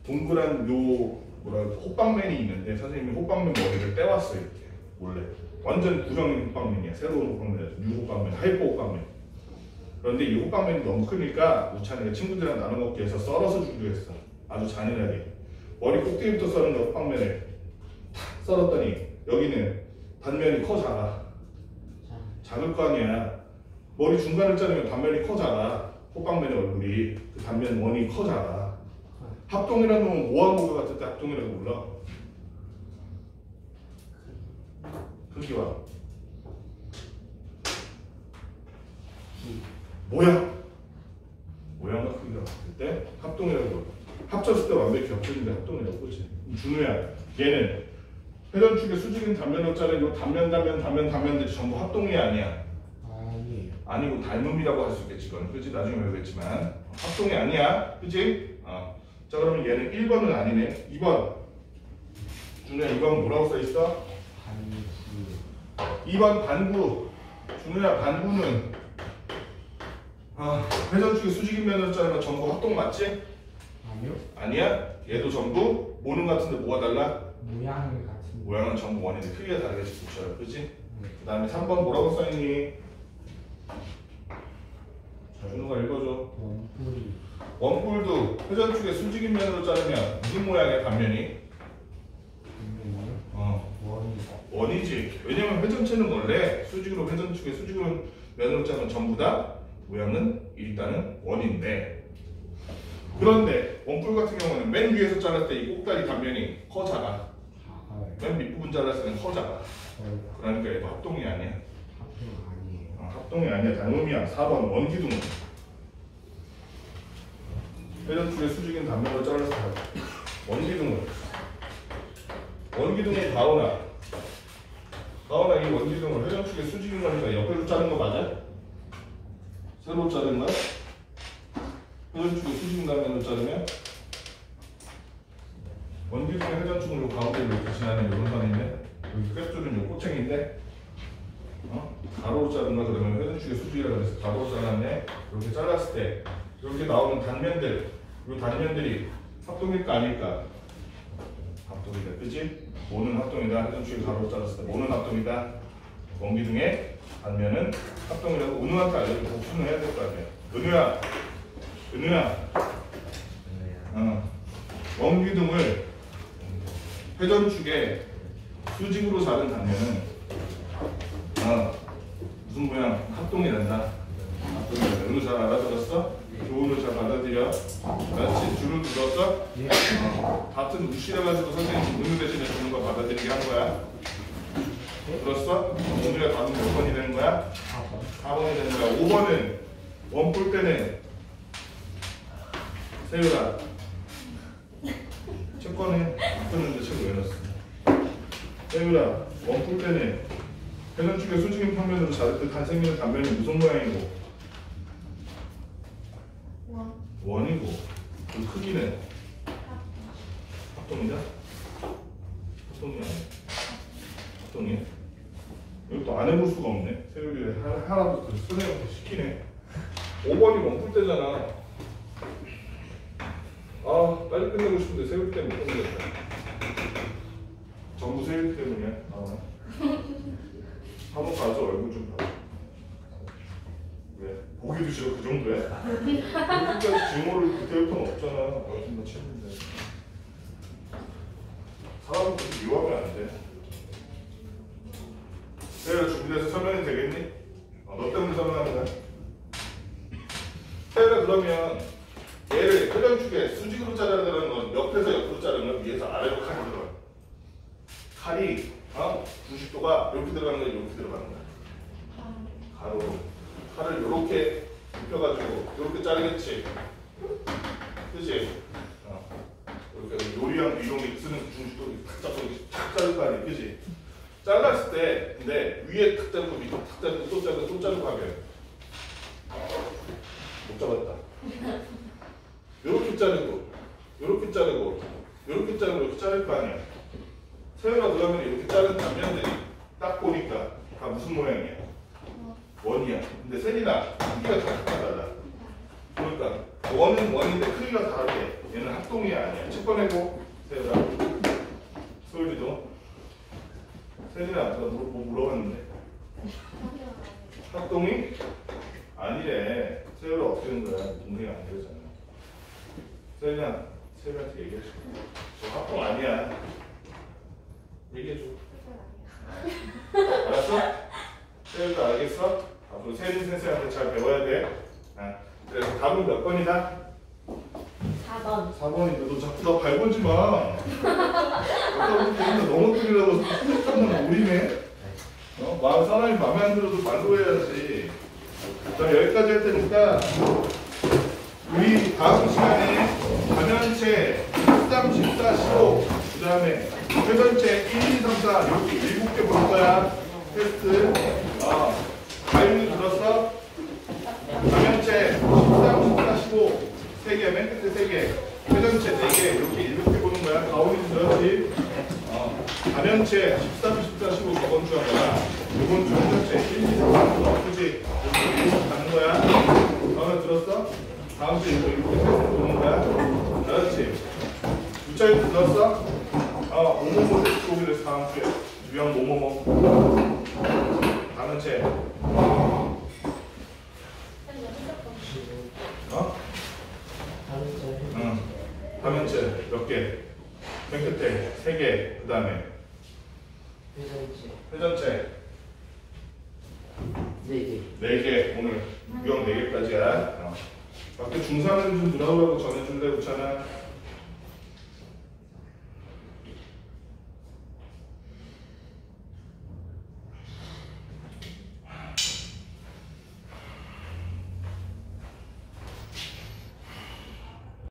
동그란 호빵맨이 있는데 선생님이 호빵맨 머리를 떼왔어 이렇게 원래 완전 구형인 호빵맨이야. 새로운 호빵맨이야. 뉴 호빵맨, 하이퍼 호빵맨. 그런데 이 호빵맨이 너무 크니까 우찬이가 친구들이랑 나눠 먹기 위해서 썰어서 주기로 했어. 아주 잔인하게 머리 꼭대기부터 썰은 거 호빵맨을 탁 썰었더니 여기는 단면이 커 작아? 작을 거 아니야. 머리 중간을 자르면 단면이 커 작아. 호빵면의 얼굴이 그 단면 원이 커 작아. 합동이라는 놈은 뭐하고 같을 때 합동이라고 불러? 크기와 모양과 크기가 같을 때 합동이라고 불러. 합쳤을 때 완벽히 겹쳐진데 합동이라고. 그렇지? 준우야, 얘는 회전축의 수직인 단면으로 자르고 단면들이 전부 합동이 아니야. 아니에요. 아니고 닮음이라고 할 수 있겠지. 그건 그치? 나중에 배우겠지만 합동이 아니야. 그치? 자, 그러면 얘는 1번은 아니네. 2번 준우야, 2번 뭐라고 써있어? 반구. 2번 반구. 준우야, 반구는 회전축의 수직인 면으로 자르면 전부 합동 맞지? 아니요. 아니야? 얘도 전부 모는 같은데 뭐가 달라? 모양이 같은. 모양은 전부 원인데 크기가 다르겠지. 그쵸? 그치? 그 다음에 3번 뭐라고 써있니? 준우가 읽어줘. 원뿔이. 원뿔도 회전축의 수직인 면으로 자르면 무슨 모양이야, 단면이? 분명히요. 원이. 원이지. 왜냐면 회전체는 원래 회전축의 수직으로 면으로 자르면 전부 다 모양은 일단은 원인데, 그런데 원뿔 같은 경우는 맨 위에서 잘랐을 때 이 꼭다리 단면이 커 작아? 작아요. 맨 밑부분 잘랐을 때는 커 작아? 거의 그러니까 얘도 합동이 아니야. 합동 아니에요. 합동이 아니야. 닮음이야. 4번 원기둥. 회전축의 수직인 단면으로 잘라서 원기둥은 가오나 이 원기둥을 회전축의 수직인 거니까 옆에서 자른 거 맞아? 새로 자른 거야? 회전축의 수직인 단면으로 자르면 원기둥의 회전축은 요 가운데로 이렇게 지나는 이런 선인데, 여기 끝줄은 요 꼬챙인데, 가로로 자른 거. 그러면 회전축의 수직이라고 해서 가로로 잘랐네. 이렇게 잘랐을 때 이렇게 나오는 단면들, 이 단면들이 합동일까 아닐까? 합동이다. 그치? 모는 합동이다. 회전축의 가로로 잘랐을 때 모는 합동이다. 원기둥의 단면은 합동이라고 은우한테 알려주고 복수는 해야 될 거 아니야. 은우야. 원기둥을 회전축의 수직으로 자른 단면은 무슨 모양? 합동이란다. 합동이란다. 은우 잘 알아들었어? 교훈을 잘 받아들여. 그렇지? 줄을 들었어? 예. 같은 무시해가지고 선생님 은우 대신에 주는 거 받아들이게 한 거야. 들었어? 은우가 답은 몇 번이 되는 거야? 4번이 되는 거야. 5번은 원뿔 때는 세율아, 책 꺼내. 바꿨는데 책 왜 넣었어? 세율아, 원뿔 때는 회전축의 수직인 평면으로 자를 때 탄생되는 단면이 무슨 모양이고? 원이고. 그 크기는 합동이다? 합동이 아니야. 합동이야? 여기 또 안 해볼 수가 없네. 세율이 하나도 선생님한테 시키네. 5번이 원뿔 때잖아. 빨리 끝내고 싶은데 세율 때문에 못 끝내겠다. 전부 세율 때문이야. 한번 가서 얼굴 좀 봐. 왜? 보기도 싫어? 그 정도야? 그렇게까지 증오를 그때할 건 없잖아. 어쨌든 너 친구인데. 사람은 그렇게 미워하면 안 돼. 세율아, 준비돼서 설명이 되겠니? 너 때문에 설명하는 거야? 세율아, 그러면 얘를 회전축에 수직으로 자르는 건 옆에서 옆으로 자르면 위에서 아래로 칼이 들어가. 칼이 90도가 이렇게 들어가는 거야, 이렇게 들어가는 거야. 가로로. 칼을 이렇게 눕혀가지고 이렇게 자르겠지. 그치? 이렇게 요리왕 이용이 쓰는 90도 탁 잡고 탁 자를 거 아니야, 그치? 잘랐을 때 근데 위에 탁 자르고 밑에 탁 자르고 또 자르고 또 자르고 하면 못 잡았다. 요렇게 자르고 요렇게 자르고 요렇게 자르고 이렇게 자를 거 아니야. 세율아, 그러면 이렇게 자른 단면들이 딱 보니까 다 무슨 모양이야? 원이야. 근데 세리나 크기가 다 달라. 그러니까 원은 원인데 크기가 다르게 얘는 합동이 아니야. 책 꺼내고 세율아. 소율이도. 세리나, 너 뭐 물어봤는데 합동이? 아니래. 세율아 어떻게 된 거야? 동생이 안 되잖아. 세리나, 세율한테 얘기해줘. 저 합동 아니야. 얘기해줘. 알았어? 세율도 알겠어? 앞으로 세린 선생님한테 잘 배워야 돼. 아, 그래서 답은 몇 번이다? 4번. 4번인데 너 자꾸 나 밟아지 마. 아까부터 넘어뜨리려고 생각하면 우리네. 사람이 마음에 안 들어도 말로 해야지. 자, 여기까지 할 테니까 우리 다음 시간에 가면체 13, 14, 15 그 다음에 회전체 1, 2, 3, 4 이렇게 7개 볼 거야. 테스트. 가율도 들었어? 가면체 13, 14, 15 3개, 맨 끝에 3개, 회전체 4개 이렇게 7개 보는 거야. 가율도 들었지? 가면체 13, 14, 15 저번 주 한 거야. 이번 주 회전체 1, 2, 3, 4 그치? 이렇게 가는 거야. 들었어? 다음 주에 이렇게 보는 거야. 그렇지? 주차율도 들었어? 뭐뭐뭐 테스트 오기로 해서 다음 주에 유형 뭐뭐뭐 가면체 가면체 몇 개? 맨 끝에 3개, 그 다음에 회전체 4개. 4개, 오늘 유형 4개까지야. 밖에 중상을 좀 들어오라고 전해줄래, 그렇잖아.